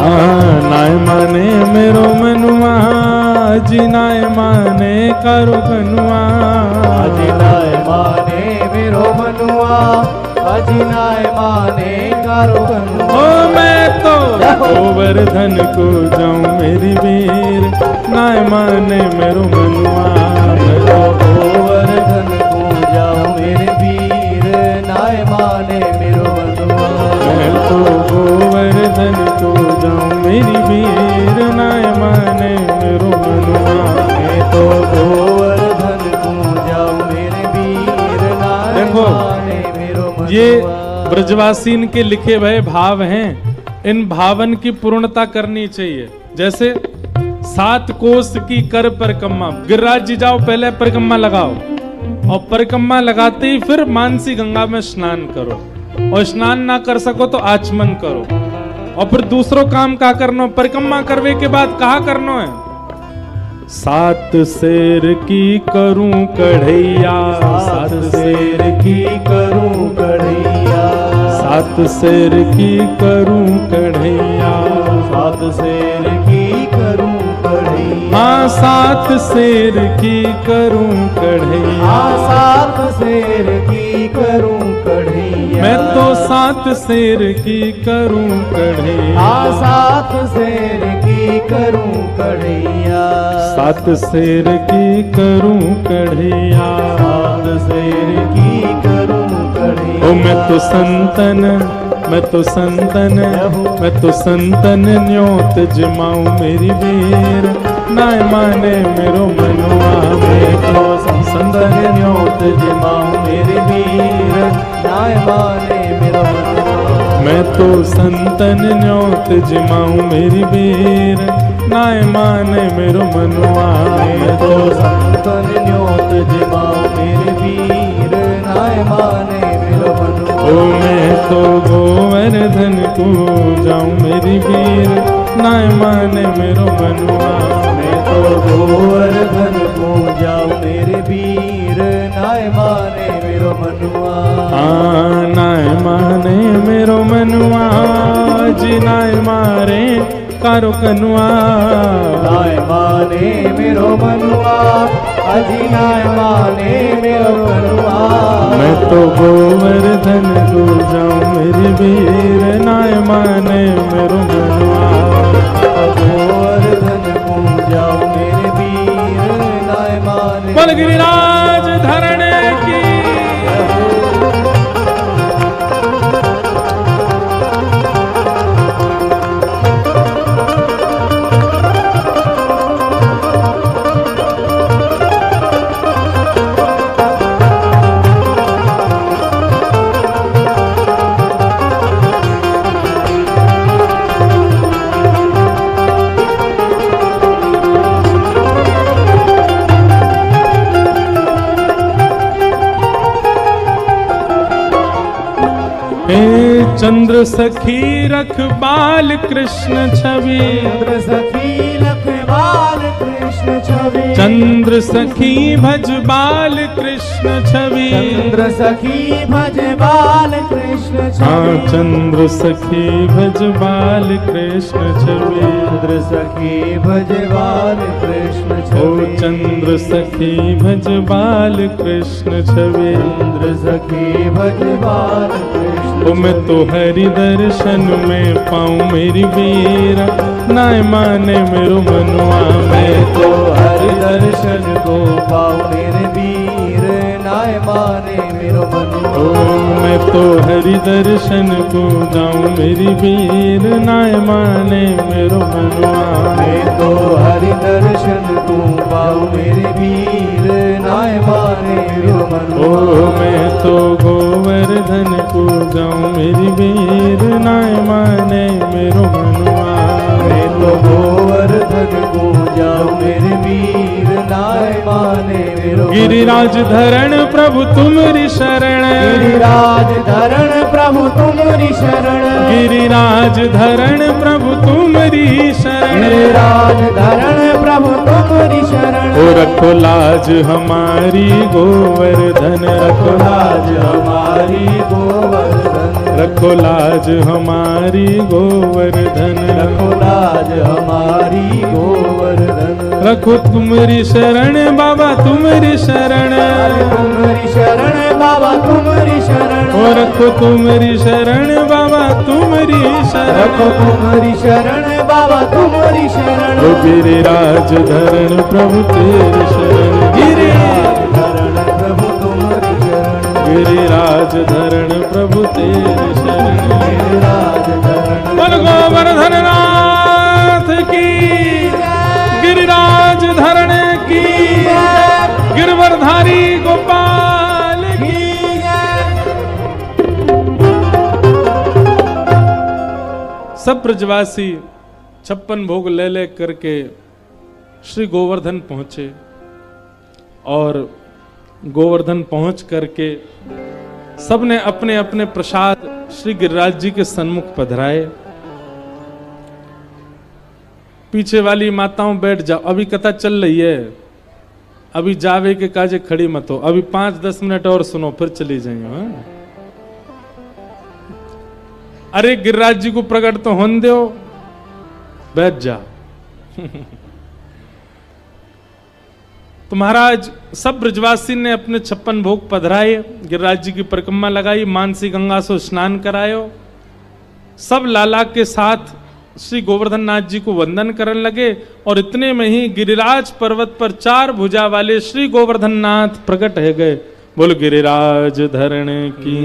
Speaker 1: नाय माने मेरो मनुआ जी नाय माने करो कनुआ
Speaker 2: अजिनाय माने मेरो मनुआ अजिनाय माने करो कनुआ
Speaker 1: ओ मैं तो गोवर्धन को जाऊं मेरी वीर नाय माने मेरो मनुआ
Speaker 2: मैं तो गोवर्धन को जाऊं मेरे वीर नाय माने मेरो मनुआ
Speaker 1: मैं तो गोवर्धन को जाऊं मेरी वीर नाय माने मेरो मनुआ
Speaker 2: मैं तो गोवर्धन को जाऊं मेरे वीर नाय
Speaker 1: देखो,
Speaker 2: माने मेरो मनुआ
Speaker 1: ये ब्रजवासीन के लिखे हुए भाव हैं। इन भावन की पूर्णता करनी चाहिए। जैसे 7 कोस की कर परिक्रमा, गिरिराज जी जाओ पहले परिक्रमा लगाओ और परिक्रमा लगाते ही फिर मानसी गंगा में स्नान करो और स्नान ना कर सको तो आचमन करो और फिर दूसरों काम कहा करना। परिक्रमा करने के बाद कहा करना है 7 शेर की करूं कढ़ैया
Speaker 2: 7 शेर की करूं कढ़ैया
Speaker 1: 7 शेर की करूं कढ़ैया
Speaker 2: 7 शेर की करूं कढ़ैया
Speaker 1: हाँ 7 शेर की करूं कढ़ैया
Speaker 2: हाँ 7 शेर की करूं कढ़ैया
Speaker 1: मैं तो 7 शेर की करूं कढ़ैया
Speaker 2: हाँ 7 शेर की करूं कढ़ैया
Speaker 1: 7 शेर की करूं कढ़ैया
Speaker 2: 7 शेर की करूं कढ़ैया
Speaker 1: ओ मैं तो संतन मैं तो संतन मैं तो संतन न्योत जमाऊं मेरी वीर नाय माने मेरो मनुआ मैं तो
Speaker 2: संतन न्योत जमाऊं मेरे वीर नाय माने मेरो मनुआ
Speaker 1: मैं तो संतन न्योत जमाऊं मेरी वीर नाय माने मेरो मनुआ
Speaker 2: मैं तो संतन न्योत जमाऊं मेरे वीर नाय माने मेरो मनुआ
Speaker 1: ओ मैं तो गोवर्धन को जाऊं मेरी वीर नाय माने मेरो मनुआ
Speaker 2: मैं तो गोवर्धन को जाऊं मेरे वीर नाय माने मेरो मनुआ
Speaker 1: नाय माने मेरो मनुआ जी नाय मारे कारो कनुआ
Speaker 2: नाय माने मेरो मनुआ अजी नाय माने मेरो मनुआ
Speaker 1: मैं तो गोवर्धन को जाऊं मेरी वीर नाय माने मेरो मनुआ
Speaker 2: गोवर्धन को जाऊं मेरे वीर नाय माने
Speaker 1: बोल गिरिराज धरने की चंद्र सखी रख बाल कृष्ण छवि
Speaker 2: चंद्र सखी रख बाल कृष्ण छवि
Speaker 1: चंद्र सखी भज बाल कृष्ण छवि
Speaker 2: चंद्र सखी भज बाल कृष्ण
Speaker 1: हाँ
Speaker 2: छवि
Speaker 1: चंद्र सखी भज बाल कृष्ण छवि
Speaker 2: चंद्र सखी भज बाल कृष्ण
Speaker 1: ओ
Speaker 2: छवि
Speaker 1: चंद्र सखी भज बाल कृष्ण छवि
Speaker 2: चंद्र सखी भज बाल कृष्ण
Speaker 1: ओ मैं तो हरि दर्शन में पाऊं मेरी वीरा नाय माने मेरो मनुआ मैं
Speaker 2: तो हरि दर्शन को पाऊं मेरे वीर नाय माने मेरो मनुआ
Speaker 1: ओ मैं तो हरि दर्शन को जाऊं मेरी वीर नाय माने मेरो मनुआ
Speaker 2: मैं तो हरि दर्शन को पाऊं मेरे वीर नाय माने मेरो
Speaker 1: ओ
Speaker 2: मनुआ
Speaker 1: मैं तो गोवर्धन को जाऊं मेरी वीर नाय माने मेरो मनुआ
Speaker 2: मैं तो गोवर्धन को जाऊं मेरे वीर नाय माने मेरो
Speaker 1: गिरिराज धरण प्रभु तुमरी शरण
Speaker 2: गिरिराज धरण प्रभु तुमरी शरण
Speaker 1: गिरिराज धरण प्रभु तुमरी शरण
Speaker 2: गिरिराज धरण प्रभु तुमरी शरण
Speaker 1: ओ रखो लाज हमारी गोवर्धन रखो लाज
Speaker 2: लाज हमारी गोवर्धन
Speaker 1: रखो लाज हमारी गोवर्धन,
Speaker 2: रखो लाज हमारी गोवर्धन।
Speaker 1: रखो तुम्हारी शरण बाबा तुम्हारी शरण,
Speaker 2: तुम्हारी शरण बाबा तुम्हारी शरण,
Speaker 1: और रखो तुम्हारी शरण बाबा तुम्हारी शरण,
Speaker 2: रखो तुम्हारी शरण बाबा तुम्हारी शरण।
Speaker 1: ओ गिरिराज धरण प्रभु तेरी शरण,
Speaker 2: धरण प्रभु तुम्हारी शरण,
Speaker 1: गिरिराज धरण प्रभु तेरी शरण।
Speaker 2: गिरिराज धरण
Speaker 1: बोल गोवर्धन नाथ की, गिरिराज धरण की, गिरवरधारी गोपाल की। सब ब्रजवासी 56 भोग ले ले करके श्री गोवर्धन पहुंचे और गोवर्धन पहुंच करके सबने अपने अपने प्रसाद श्री गिरिराज जी के सन्मुख पधराए। पीछे वाली माताओं बैठ जाओ, अभी कथा चल रही है, अभी जावे के काजे खड़ी मत हो, अभी 5-10 मिनट और सुनो फिर चली जाइए। अरे गिरिराज जी को प्रकट तो होने दो, बैठ जा। तो महाराज सब ब्रजवासी ने अपने 56 भोग पधराए, गिरिराज जी की परिक्रमा लगाई, मानसी गंगा से स्नान करायो, सब लाला के साथ श्री गोवर्धन नाथ जी को वंदन करने लगे। और इतने में ही गिरिराज पर्वत पर 4 भुजा वाले श्री गोवर्धन नाथ प्रकट हो गए। बोल गिरिराज धरण की।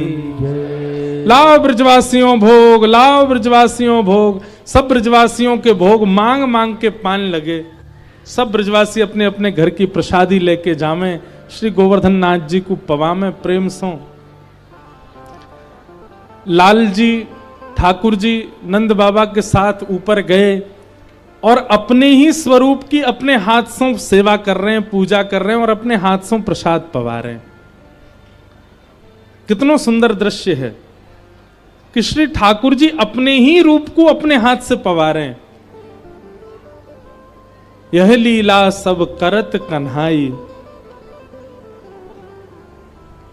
Speaker 1: लाओ ब्रजवासियों भोग, लाओ ब्रजवासियों भोग। सब ब्रजवासियों के भोग मांग मांग के पान लगे। सब ब्रजवासी अपने अपने घर की प्रसादी लेके जावे, श्री गोवर्धन नाथ जी को पवामे प्रेम सो। लाल जी ठाकुर जी नंद बाबा के साथ ऊपर गए और अपने ही स्वरूप की अपने हाथ से सेवा कर रहे हैं, पूजा कर रहे हैं और अपने हाथ से प्रसाद पवा रहे हैं। कितना सुंदर दृश्य है कि श्री ठाकुर जी अपने ही रूप को अपने हाथ से पवा रहे हैं। यह लीला सब करत कन्हाई,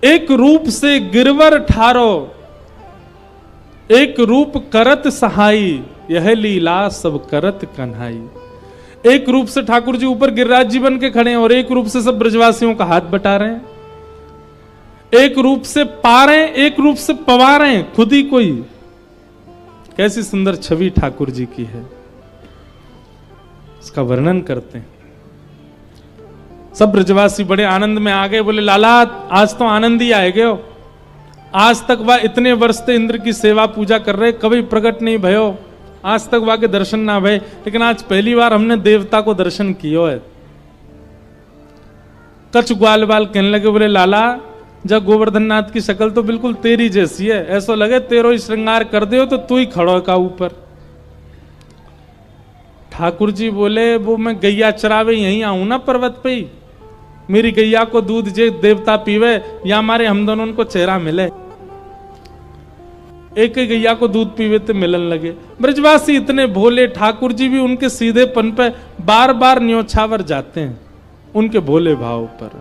Speaker 1: एक रूप से गिरवर ठारो, एक रूप करत सहाई, यह लीला सब करत कन्हाई। एक रूप से ठाकुर जी ऊपर गिरिराज जी बन के खड़े हैं और एक रूप से सब ब्रजवासियों का हाथ बटा रहे हैं, एक रूप से पा रहे हैं, एक रूप से पवा रहे हैं खुद ही कोई। कैसी सुंदर छवि ठाकुर जी की है, इसका वर्णन करते हैं। सब ब्रजवासी बड़े आनंद में आ गए, बोले लाला आज तो आनंद ही आए गए हो। आज तक वह इतने वर्ष से इंद्र की सेवा पूजा कर रहे, कभी प्रकट नहीं भयो, आज तक वह के दर्शन ना भय, लेकिन आज पहली बार हमने देवता को दर्शन किया है। कछ ग्वाल बाल कहने लगे, बोले लाला जब गोवर्धन नाथ की शक्ल तो बिल्कुल तेरी जैसी है, ऐसा लगे तेरो ही श्रृंगार कर दे तो तू ही खड़ो का ऊपर। ठाकुर जी बोले वो मैं गैया चरावे यहीं आऊं ना पर्वत पे ही, मेरी गैया को दूध जे देवता पीवे या हमारे हम दोनों उनको चेहरा मिले। एक ही गैया को दूध पीवे तो मिलन लगे। ब्रजवासी इतने भोले, ठाकुर जी भी उनके सीधेपन पे बार बार न्योछावर जाते हैं उनके भोले भाव पर।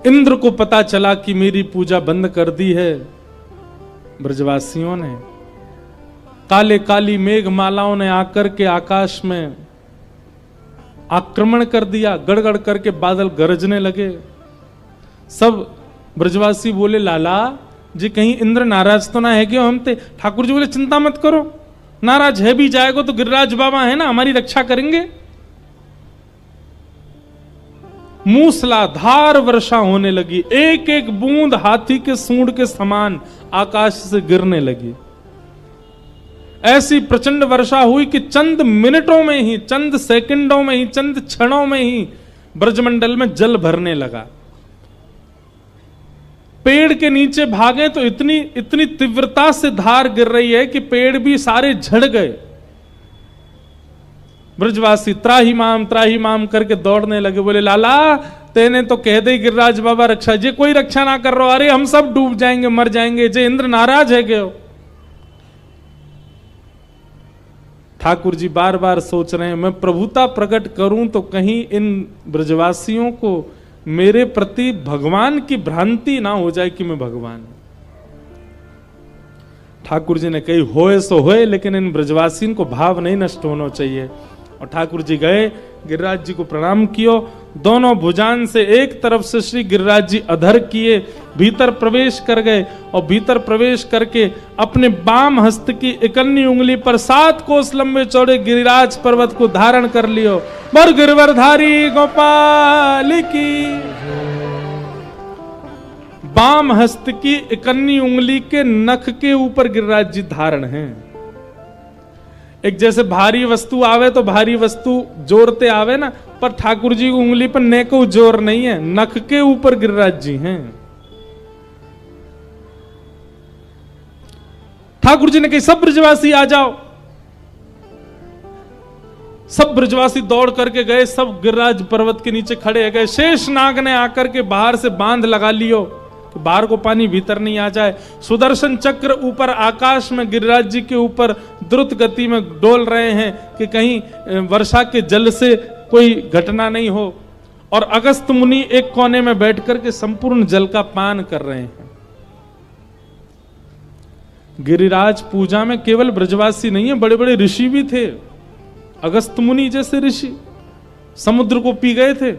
Speaker 1: इंद्र को पता चला कि मेरी पूजा बंद कर दी है ब्रजवासियों ने। काले काली मेघ मालाओं ने आकर के आकाश में आक्रमण कर दिया, गड़गड़ करके बादल गरजने लगे। सब ब्रजवासी बोले लाला जी कहीं इंद्र नाराज तो ना है कि हम ते। ठाकुर जी बोले चिंता मत करो, नाराज है भी जाएगा तो गिरिराज बाबा है ना, हमारी रक्षा करेंगे। मूसलाधार वर्षा होने लगी, एक एक बूंद हाथी के सूंड के समान आकाश से गिरने लगी। ऐसी प्रचंड वर्षा हुई कि चंद मिनटों में ही, चंद सेकंडों में ही, चंद क्षणों में ही ब्रजमंडल में जल भरने लगा। पेड़ के नीचे भागे तो इतनी इतनी तीव्रता से धार गिर रही है कि पेड़ भी सारे झड़ गए। ब्रजवासी त्राही माम करके दौड़ने लगे। बोले लाला तेने तो कह दे गिरिराज बाबा रक्षा, जे कोई रक्षा ना कर रहा, अरे हम सब डूब जाएंगे, मर जाएंगे, जे इंद्र नाराज है क्यों। ठाकुर जी बार बार सोच रहे हैं मैं प्रभुता प्रकट करूं तो कहीं इन ब्रजवासियों को मेरे प्रति भगवान की भ्रांति ना हो जाए कि मैं भगवान हूं। ठाकुर जी ने कही होए सो होए, लेकिन इन ब्रजवासियों को भाव नहीं नष्ट होना चाहिए। और ठाकुर जी गए, गिरिराज जी को प्रणाम कियो, दोनों भुजान से एक तरफ से श्री गिरिराज जी अधर किए, भीतर प्रवेश कर गए और भीतर प्रवेश करके अपने बाम हस्त की इकन्नी उंगली पर 7 कोस लंबे चौड़े गिरिराज पर्वत को धारण कर लियो। बर गिरवरधारी गोपाल की। बाम हस्त की इकन्नी उंगली के नख के ऊपर गिरिराज जी धारण हैं। एक जैसे भारी वस्तु आवे तो भारी वस्तु जोड़ते आवे ना, पर ठाकुर जी की उंगली पर ने को जोर नहीं है, नख के ऊपर गिरिराज जी हैं। ठाकुर जी ने कही सब ब्रजवासी आ जाओ। सब ब्रजवासी दौड़ करके गए, सब गिरिराज पर्वत के नीचे खड़े गए। शेष नाग ने आकर के बाहर से बांध लगा लियो कि बाहर को पानी भीतर नहीं आ जाए। सुदर्शन चक्र ऊपर आकाश में गिरिराज जी के ऊपर द्रुत गति में डोल रहे हैं कि कहीं वर्षा के जल से कोई घटना नहीं हो। और अगस्त मुनि एक कोने में बैठ करके संपूर्ण जल का पान कर रहे हैं। गिरिराज पूजा में केवल ब्रजवासी नहीं है, बड़े बड़े ऋषि भी थे। अगस्त मुनि जैसे ऋषि समुद्र को पी गए थे,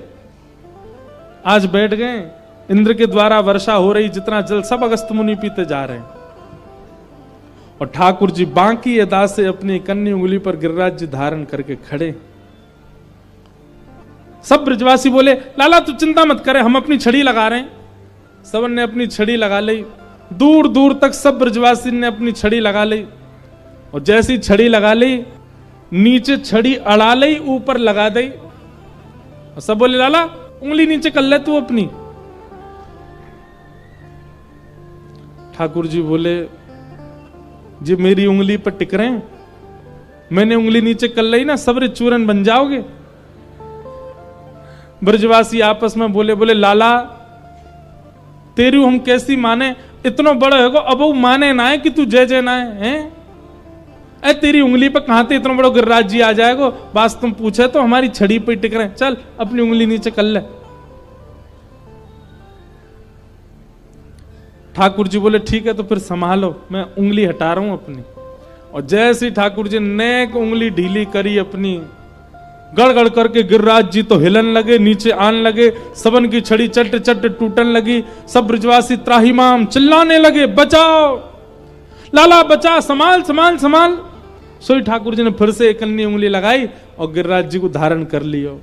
Speaker 1: आज बैठ गए। इंद्र के द्वारा वर्षा हो रही, जितना जल सब अगस्त मुनि पीते जा रहे हैं। और ठाकुर जी बांकी अदा से अपनी कन्नी उंगली पर गिरिराज जी धारण करके खड़े। सब ब्रजवासी बोले लाला तू चिंता मत करे, हम अपनी छड़ी लगा रहे हैं। सबन ने अपनी छड़ी लगा ली। दूर दूर तक सब ब्रजवासी ने अपनी छड़ी लगा ली। और जैसी छड़ी लगा ली, नीचे छड़ी अड़ा ली, ऊपर लगा दी। और सब बोले लाला उंगली नीचे कर ले तू अपनी। ठाकुर जी बोले जी मेरी उंगली पर टिक रहे हैं, मैंने उंगली नीचे कर ली ना, सबरे चूरन बन जाओगे। ब्रजवासी आपस में बोले बोले लाला तेरी हम कैसी माने, इतना बड़ा होगा अब वो माने ना है कि तू जय जय ना है। ए तेरी उंगली पर कहां थे इतना बड़ा गिरिराज जी आ जाएगा, बस तुम पूछे तो हमारी छड़ी पे टिक रहे, चल अपनी उंगली नीचे कर ले। ठाकुर जी बोले ठीक है तो फिर संभालो, मैं उंगली हटा रहा हूं अपनी। और जैसे ठाकुर जी ने उंगली ढीली करी अपनी, गड़गड़ करके गिरिराज जी तो हिलन लगे, नीचे आन लगे। सबन की छड़ी चट चट टूटन लगी। सब ब्रजवासी त्राहिमाम चिल्लाने लगे बचाओ लाला बचा, संभाल संभाल संभाल। सोई ठाकुर जी ने फिर से एक अन्य उंगली लगाई और गिरिराज जी को धारण कर लियो।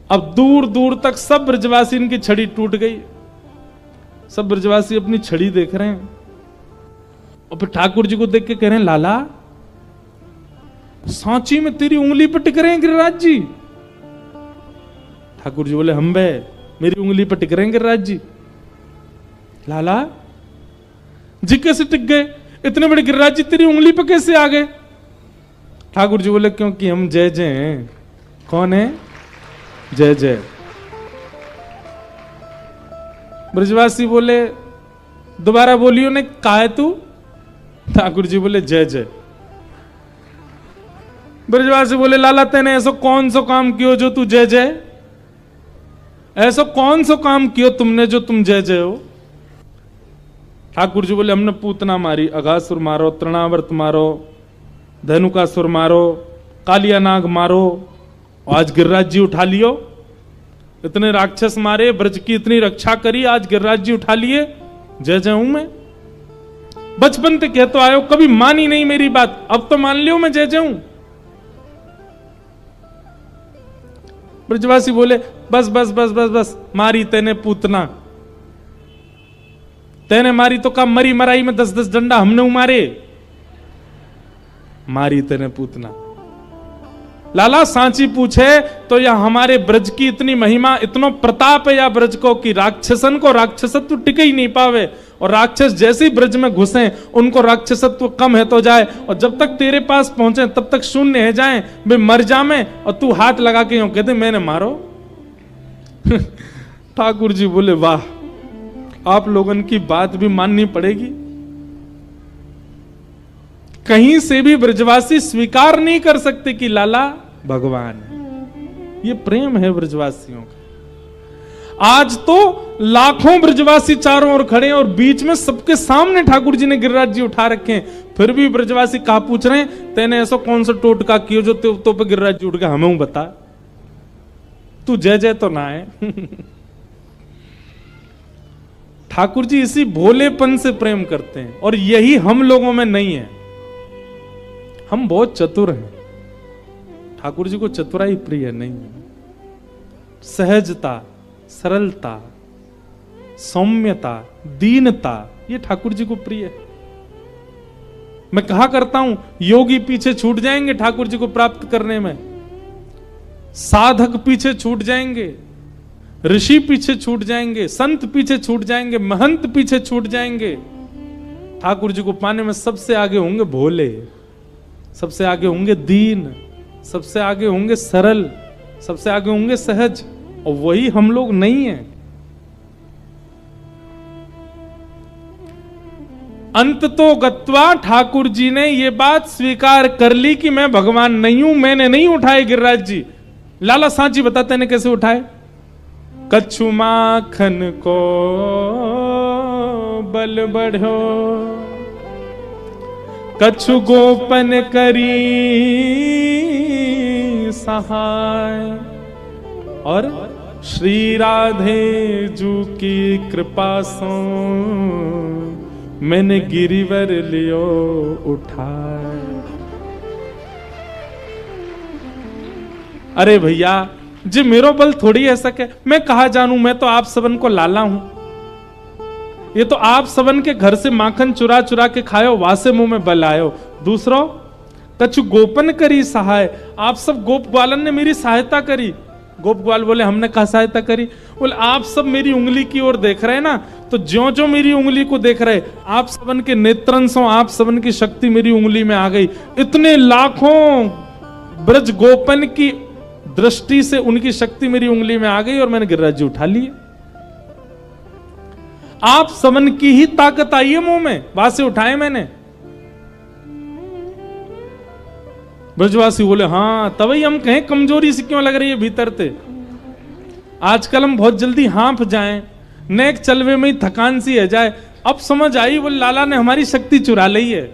Speaker 1: अब दूर दूर तक सब ब्रजवासी इनकी छड़ी टूट गई। सब ब्रजवासी अपनी छड़ी देख रहे हैं और फिर ठाकुर जी को देख के कह रहे हैं लाला सांची में तेरी उंगली पर टिक रहे हैं गिरिराज जी। ठाकुर जी बोले हम बे मेरी उंगली पर टिक रहे हैं गिरिराज जी। लाला जी कैसे टिक गए, इतने बड़े गिरिराज जी तेरी उंगली पर कैसे आ गए। ठाकुर जी बोले क्योंकि हम जय जय हैं। कौन है जय जय। ब्रजवासी बोले दोबारा बोलियो ने का है तू। ठाकुर जी बोले जय जय। ब्रजवासी बोले लाला तेने ऐसा कौन सा काम कियो जो तू जय जय, ऐसा कौन सा काम कियो तुमने जो तुम जय जय हो। ठाकुर जी बोले हमने पूतना मारी, अघासुर मारो, तृणावर्त मारो, धनुकासुर मारो, कालिया नाग मारो, आज गिरिराज जी उठा लियो। इतने राक्षस मारे, ब्रज की इतनी रक्षा करी, आज गिरिराज जी उठा लिए, जय जय हूं मैं। बचपन से कहते आयो, कभी मानी नहीं मेरी बात, अब तो मान लियो मैं जय जय हूं। ब्रजवासी बोले बस बस बस बस बस, मारी तेने पूतना, तेने मारी तो कम, मरी मराई में 10-10 डंडा हमने उमारे, मारी तेने पूतना। लाला सांची पूछे तो यह हमारे ब्रज की इतनी महिमा, इतना प्रताप है या ब्रज को कि राक्षसन को राक्षसत्व टिक ही नहीं पावे। और राक्षस जैसे ही ब्रज में घुसे उनको राक्षसत्व कम है तो जाए, और जब तक तेरे पास पहुंचे तब तक शून्य है जाए, वे मर जामे और तू हाथ लगा के यूं कहते मैंने मारो। ठाकुर जी बोले वाह, आप लोगों की बात भी माननी पड़ेगी। कहीं से भी ब्रजवासी स्वीकार नहीं कर सकते कि लाला भगवान है। ये प्रेम है ब्रजवासियों का। आज तो लाखों ब्रजवासी चारों ओर खड़े हैं और बीच में सबके सामने ठाकुर जी ने गिरिराज जी उठा रखे हैं, फिर भी ब्रजवासी कहा पूछ रहे हैं तेने ऐसा कौन सा टोटका किया जो तो पे गिरिराज जी उठ गया, हमें बता, तू जय जय तो ना है। ठाकुर जी इसी भोलेपन से प्रेम करते हैं और यही हम लोगों में नहीं है। हम बहुत चतुर हैं, ठाकुर जी को चतुराई प्रिय नहीं है। सहजता, सरलता, सौम्यता, दीनता, ये ठाकुर जी को प्रिय है। मैं कहा करता हूं योगी पीछे छूट जाएंगे ठाकुर जी को प्राप्त करने में, साधक पीछे छूट जाएंगे, ऋषि पीछे छूट जाएंगे, संत पीछे छूट जाएंगे, महंत पीछे छूट जाएंगे। ठाकुर जी को पाने में सबसे आगे होंगे भोले, सबसे आगे होंगे दीन, सबसे आगे होंगे सरल, सबसे आगे होंगे सहज, और वही हम लोग नहीं है। अंत तो गत्वा ठाकुर जी ने ये बात स्वीकार कर ली कि मैं भगवान नहीं हूं, मैंने नहीं उठाए गिरिराज जी। लाला सांची बताते हैं कैसे उठाए। कछु माखन को बल बढ़ो, कछु गोपन करी सहाय, और श्री राधे जू की कृपा सो मैंने गिरिवर लियो उठाए। अरे भैया जी मेरो बल थोड़ी है सके, मैं कहा जानू, मैं तो आप सबन को लाला हूं। ये तो आप सबन के घर से माखन चुरा चुरा के खायो, वासे मुंह में बल आयो। दूसरो कछु गोपन करी सहाय, आप सब गोप ग्वालन ने मेरी सहायता करी। गोप ग्वाल बोले हमने कहा सहायता करी? बोले आप सब मेरी उंगली की ओर देख रहे हैं ना, तो ज्यों ज्यों मेरी उंगली को देख रहे, आप सबन के नेत्रंशों, आप सबन की शक्ति मेरी उंगली में आ गई। इतने लाखों ब्रज गोपन की दृष्टि से उनकी शक्ति मेरी उंगली में आ गई और मैंने गिरिराज जी उठा लिए। आप सबन की ही ताकत आई है मुंह में, वहां से उठाए मैंने। ब्रजवासी बोले हाँ, तभी हम कहें कमजोरी से क्यों लग रही है भीतर से। आजकल हम बहुत जल्दी हाँफ जाएं, नेक चलवे में ही थकान सी है जाए। अब समझ आई बोले लाला ने हमारी शक्ति चुरा ली है।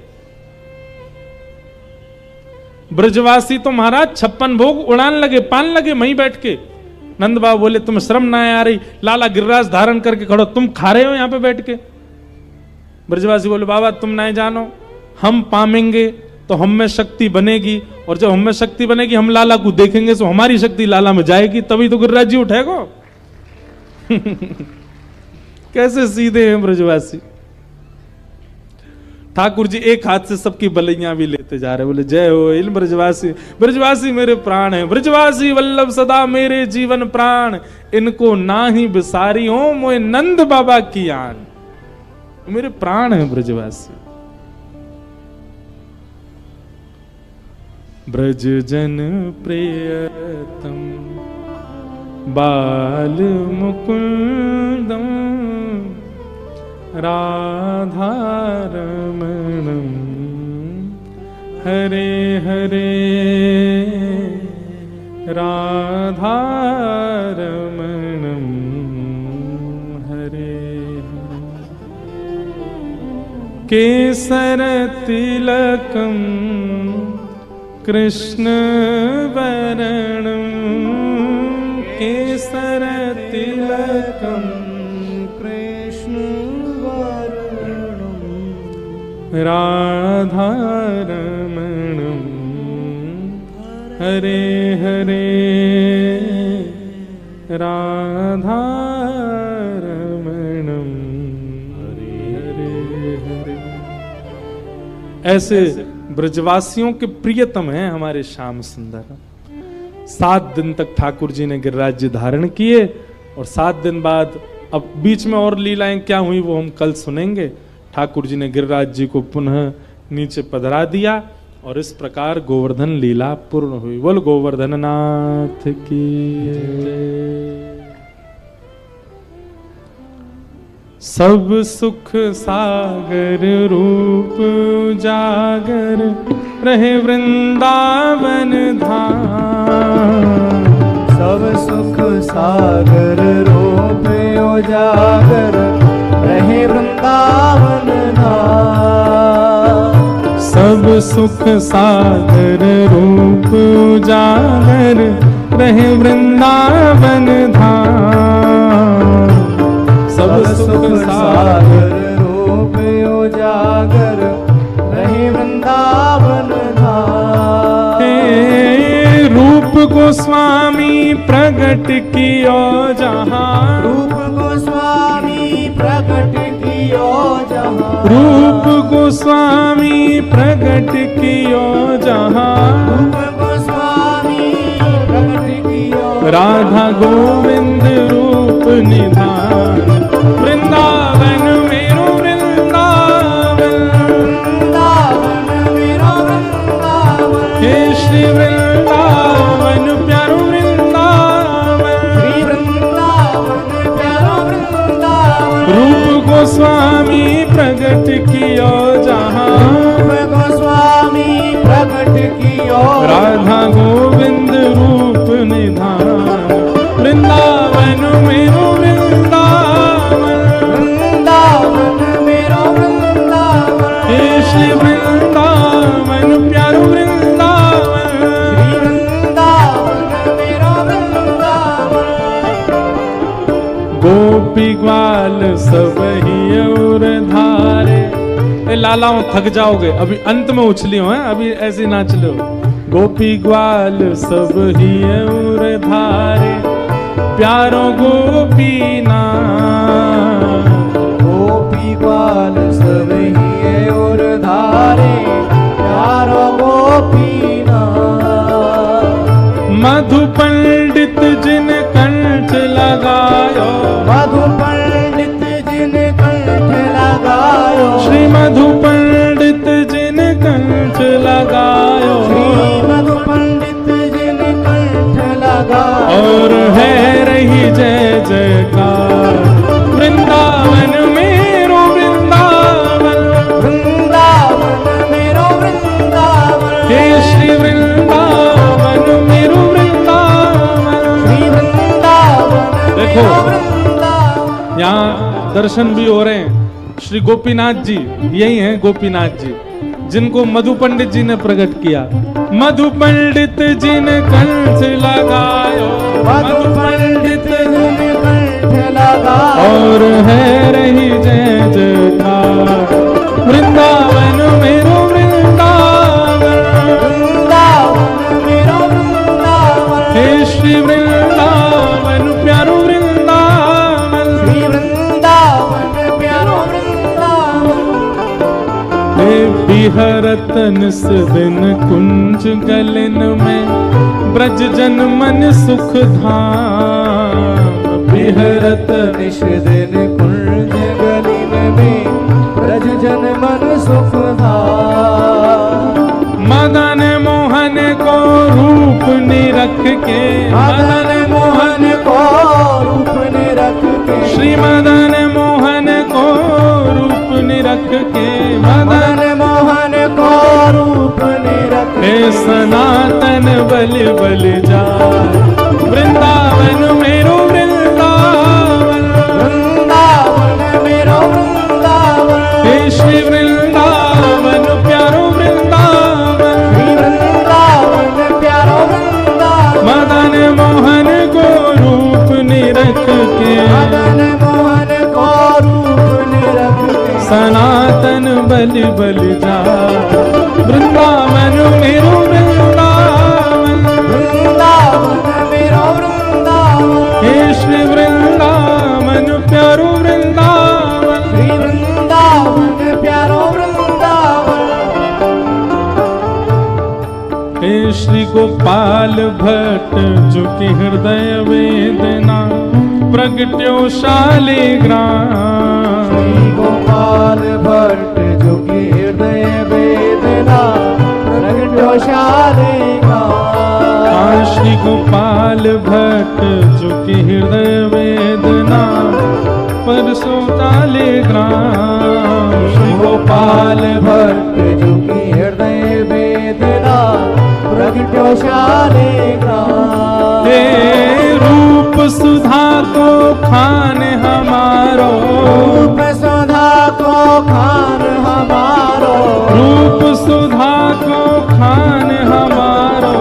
Speaker 1: ब्रजवासी तो महाराज 56 भोग उड़ान लगे, पान लगे वहीं बैठ के। नंद बाबा बोले तुम शर्म ना आ रही, लाला गिरिराज धारण करके खड़ो, तुम खा रहे हो यहां पे बैठ के। ब्रजवासी बोले बाबा तुम ना जानो, हम पामेंगे तो हम में शक्ति बनेगी, और जब हम में शक्ति बनेगी हम लाला को देखेंगे तो हमारी शक्ति लाला में जाएगी, तभी तो गिरिराज जी उठेगा। कैसे सीधे हैं ब्रजवासी। ठाकुर जी एक हाथ से सबकी बलैया भी लेते जा रहे, बोले जय हो इन ब्रजवासी। ब्रजवासी मेरे प्राण है, ब्रजवासी वल्लभ सदा मेरे जीवन प्राण, इनको ना ही बिसारी हो मोए नंद बाबा की आन। मेरे प्राण है ब्रजवासी। ब्रज जन प्रियतम बाल मुकुंदम राधा रमणम हरे हरे राधा रमणम हरे केसर तिलकम कृष्ण वरणम केसर तिलकम कृष्ण वरणम राधा रमणम हरे हरे राधा रमणम हरे हरे हरे। ऐसे ब्रजवासियों के प्रियतम हैं हमारे श्याम सुंदर। 7 दिन तक ठाकुर जी ने गिरिराज जी धारण किए, और 7 दिन बाद अब बीच में और लीलाएं क्या हुई वो हम कल सुनेंगे। ठाकुर जी ने गिरिराज जी को पुनः नीचे पधरा दिया, और इस प्रकार गोवर्धन लीला पूर्ण हुई। बोल गोवर्धन नाथ की। सब सुख सागर रूप जागर रहे वृंदावन धाम।
Speaker 2: सब सुख सागर रूप उजागर रहे वृंदावन धाम।
Speaker 1: सब सुख सागर रूप उजागर रहे वृंदावन धाम। सब सुख सागर
Speaker 2: रूप उजागर रहे वृंदावन धाम।
Speaker 1: हे रूप गोस्वामी प्रगट कियो जहाँ,
Speaker 2: रूप गोस्वामी प्रगट कियो जहाँ,
Speaker 1: रूप गोस्वामी प्रगट कियो जहाँ।
Speaker 2: रूप गोस्वामी प्रगट कियो
Speaker 1: राधा गोविंद रूप निधान। वृंदावन मेरो वृंदावन,
Speaker 2: वृंदावन मेरो वृंदावन।
Speaker 1: हे श्री वृंदावन प्यारो वृंदावन।
Speaker 2: श्री वृंदावन प्यारो वृंदावन।
Speaker 1: रूप गोस्वामी प्रगट कियो जहाँ,
Speaker 2: रूप गोस्वामी प्रगट कियो
Speaker 1: राधा गोविंद रूप निधान। वृंदावन मेरो वृंदावन,
Speaker 2: वृंदावन मेरो वृंदावन।
Speaker 1: हे श्री वृंदावन प्यारो वृंदावन।
Speaker 2: श्री वृंदावन मेरो वृंदावन।
Speaker 1: गोपी ग्वाल सब ही और धारे। ए लालाओं थक जाओगे, अभी अंत में उछलियो हैं, अभी ऐसे नाच लो। गोपी ग्वाल सब ही और धारे, प्यारो गोपीना।
Speaker 2: गोपी ग्वाल सब ही और धारे, प्यारो गोपीना।
Speaker 1: मधु पंडित जिन कंठ लगायो,
Speaker 2: मधु पंडित जिन कंठ लगायो,
Speaker 1: श्री मधु पंडित जिन कंठ लगायो।
Speaker 2: श्री मधु पंडित जिन कंठ लगायो।
Speaker 1: और है रही जय जयकार। वृंदावन मेरो वृंदावन,
Speaker 2: वृंदावन मेरो वृंदावन।
Speaker 1: हे श्री वृंदावन मेरो वृंदावन।
Speaker 2: श्री वृंदावन
Speaker 1: देखो,
Speaker 2: मेरो वृंदावन।
Speaker 1: यहाँ दर्शन भी हो रहे हैं। श्री गोपीनाथ जी यही हैं, गोपीनाथ जी जिनको मधु पंडित जी ने प्रकट किया। मधु पंडित जी ने कंठ लगायो,
Speaker 2: मधु पंडित जिन कंठ लगायो।
Speaker 1: और है रही जय जयकार। वृंदावन मेरो वृंदावन,
Speaker 2: वृंदावन मेरो वृंदावन।
Speaker 1: हे श्री वृंदावन प्यारो वृंदावन।
Speaker 2: श्री वृंदावन प्यारो वृंदावन।
Speaker 1: हे बिहरत निस दिन कुंज गलिन में, ब्रज जन मन सुख धाम। बिहरत
Speaker 2: निश दिन कुंज गलिन में, ब्रज जन मन सुख धाम।
Speaker 1: मदन मोहन को रूप निरख के,
Speaker 2: मदन मोहन को रूप निरख के,
Speaker 1: श्री मदन मोहन को रूप निरख के।
Speaker 2: मदन मोहन को रूप निरख
Speaker 1: हे सनातन बलि बलि जा। वृंदावन मेरो वृंदावन,
Speaker 2: वृंदावन मेरो वृंदावन।
Speaker 1: हे श्री वृंदावन प्यारो वृंदावन।
Speaker 2: श्री वृंदावन प्यारो वृंदावन।
Speaker 1: मदन मोहन को रूप निरख के,
Speaker 2: मदन मोहन को रूप निरख के,
Speaker 1: सनातन बलि बलि जा। वृंदावन मेरो वृंदावन,
Speaker 2: वृंदावन मेरो वृंदावन।
Speaker 1: हे श्री वृंदावन प्यारो वृंदावन।
Speaker 2: श्री वृंदावन प्यारो वृंदावन।
Speaker 1: हे श्री गोपाल भट्ट जो कि हृदय वेदना प्रगट्यो शालिग्राम।
Speaker 2: श्री गोपाल भट्ट जो कि हृदय वेदना प्रगट्यो शालिग्राम।
Speaker 1: श्री गोपाल भट्ट जो कि हृदय वेदना परसो शालिग्राम।
Speaker 2: श्री गोपाल भट्ट जो कि हृदय वेदना प्रगट्यो शालिग्राम।
Speaker 1: हे रूप सुधा को खाने को खान हमारो,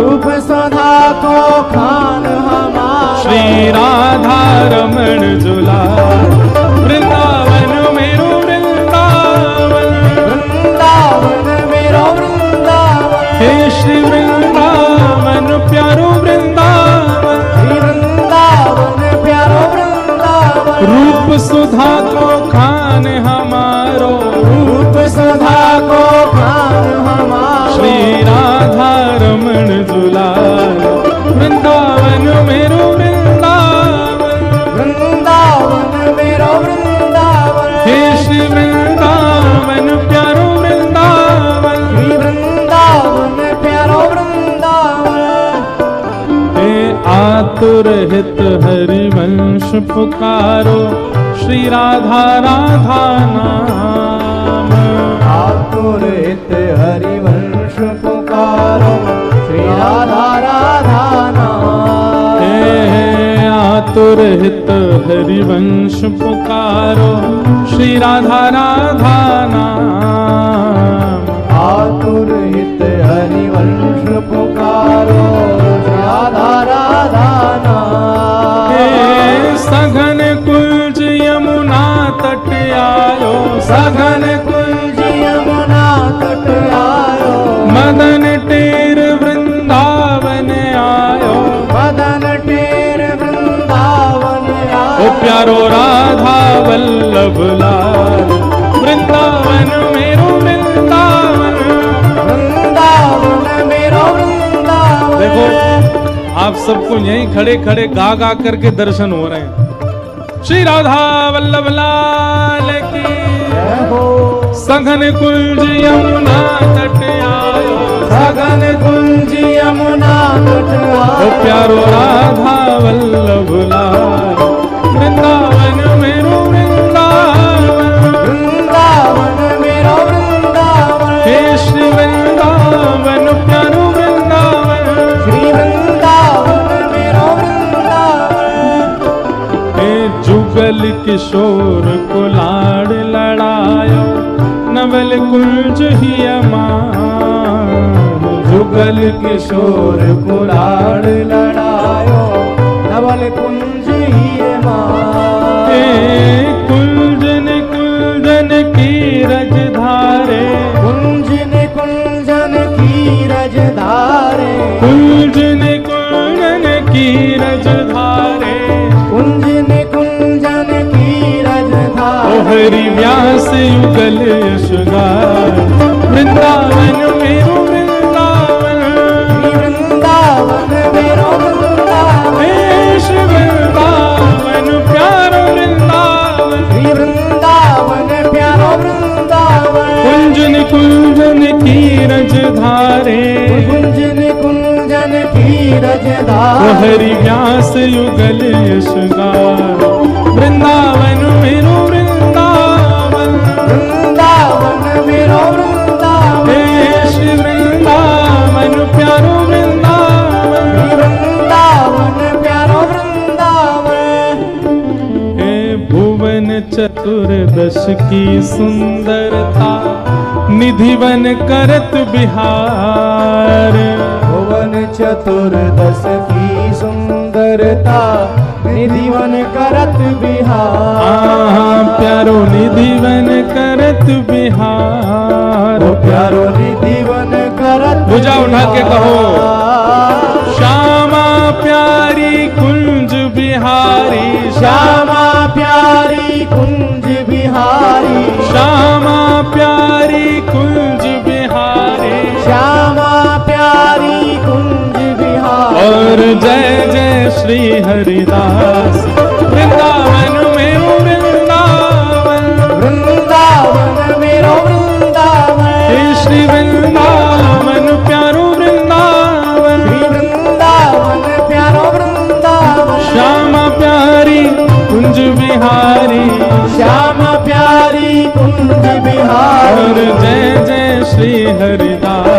Speaker 2: रूप सुधा को खान हमारो,
Speaker 1: श्री राधा रमण दुलार, वृंदावन मेरो वृंदावन,
Speaker 2: वृंदावन मेरो वृंदावन,
Speaker 1: हे श्री वृंदावन प्यारो वृंदावन,
Speaker 2: श्री वृंदावन प्यारो वृंदावन,
Speaker 1: रूप सुधा को खान हमारो,
Speaker 2: रूप सुधा को खान हमारो,
Speaker 1: श्री राधा रमण दुलार, वृंदावन मेरो वृंदावन,
Speaker 2: वृंदावन मेरो वृंदावन,
Speaker 1: हे श्री वृंदावन प्यारो वृंदावन,
Speaker 2: श्री वृंदावन प्यारो वृंदावन,
Speaker 1: हे आतुर हित हरिवंश पुकारो, श्री राधा राधा नाम,
Speaker 2: आतुर हित हरिवंश पुकारो, श्री राधा राधा नाम,
Speaker 1: हे आतुर हित हरिवंश पुकारो, श्री राधा राधा नाम,
Speaker 2: आतुर हित हरिवंश पुकारो, श्री राधा राधा नाम,
Speaker 1: हे सघन कुंज यमुना तट आयो,
Speaker 2: सघन कुंज यमुना तट आयो,
Speaker 1: मदन टेर वृंदावन आयो,
Speaker 2: मदन टेर वृंदावन आयो,
Speaker 1: ओ प्यारो राधा वल्लभ लाल, वृंदावन मेरो वृंदावन,
Speaker 2: वृंदावन मेरो वृंदावन।
Speaker 1: देखो आप सबको यहीं खड़े खड़े गा गा करके दर्शन हो रहे हैं। श्री राधा वल्लभ लाल की
Speaker 2: जय हो,
Speaker 1: सघन कुंज यमुना तट आयो,
Speaker 2: सघन कुंज यमुना तट
Speaker 1: ओ
Speaker 2: आयो,
Speaker 1: प्यारो राधा वल्लभ लाल, वृंदावन मेरो वृंदावन,
Speaker 2: वृंदावन मेरो वृंदावन,
Speaker 1: हे श्री वृंदावन प्यारो वृंदावन,
Speaker 2: श्री वृंदावन मेरो वृंदावन,
Speaker 1: हे जुगल किशोर को लाड़ लड़ायो, नवल कुंज ही अमार,
Speaker 2: जुगल किशोर कुलाड़ लड़ायो, नवल कुंज ही मार,
Speaker 1: कुंजन कुंजन की रज धारे,
Speaker 2: कुंजन कुंजन की रज धारे,
Speaker 1: कुंजन कुंजन की रज धारे,
Speaker 2: कुंजन कुंजन की रज
Speaker 1: ओ
Speaker 2: धारे,
Speaker 1: हरि व्यास युगल यशगार, वृंदावन मेरो वृंदावन,
Speaker 2: श्री वृंदावन मेरो वृंदावन,
Speaker 1: हे श्री वृंदावन प्यारो वृंदावन,
Speaker 2: श्री वृंदावन प्यारो वृंदावन,
Speaker 1: कुंजन कुंजन की रज धारे,
Speaker 2: कुंजन कुंजन की रज
Speaker 1: ओ
Speaker 2: धारे,
Speaker 1: हरि व्यास युगल यशगार, वृंदावन मेरो वृंदावन,
Speaker 2: वृंदावन मेरो वृंदावन,
Speaker 1: हे श्री वृंदावन प्यारो वृंदावन,
Speaker 2: श्री वृंदावन प्यारो वृंदावन,
Speaker 1: हे भुवन चतुर्दश की सुंदरता, निधिवन करत बिहार,
Speaker 2: भुवन चतुर्दश की सुंदरता, निधिवन करत बिहार,
Speaker 1: प्यारो निधिवन करत बिहार,
Speaker 2: ओ प्यारो निधिवन करत
Speaker 1: भुजा उठा के कहो,
Speaker 2: बिहार।
Speaker 1: श्यामा प्यारी कुंज बिहारी,
Speaker 2: श्यामा प्यारी कुंज बिहारी,
Speaker 1: श्यामा प्यारी कुंज बिहारी,
Speaker 2: श्यामा प्यारी कुंज बिहारी,
Speaker 1: और जय जय श्री हरिदास, वृंदावन मेरो वृंदावन,
Speaker 2: वृंदावन मेरो वृंदावन,
Speaker 1: हे श्री वृंदावन प्यारो वृंदावन,
Speaker 2: श्री वृंदावन प्यारो वृंदावन,
Speaker 1: श्यामा प्यारी कुंज बिहारी,
Speaker 2: श्यामा प्यारी कुंज
Speaker 1: और
Speaker 2: बिहारी,
Speaker 1: जय जय श्री हरिदास,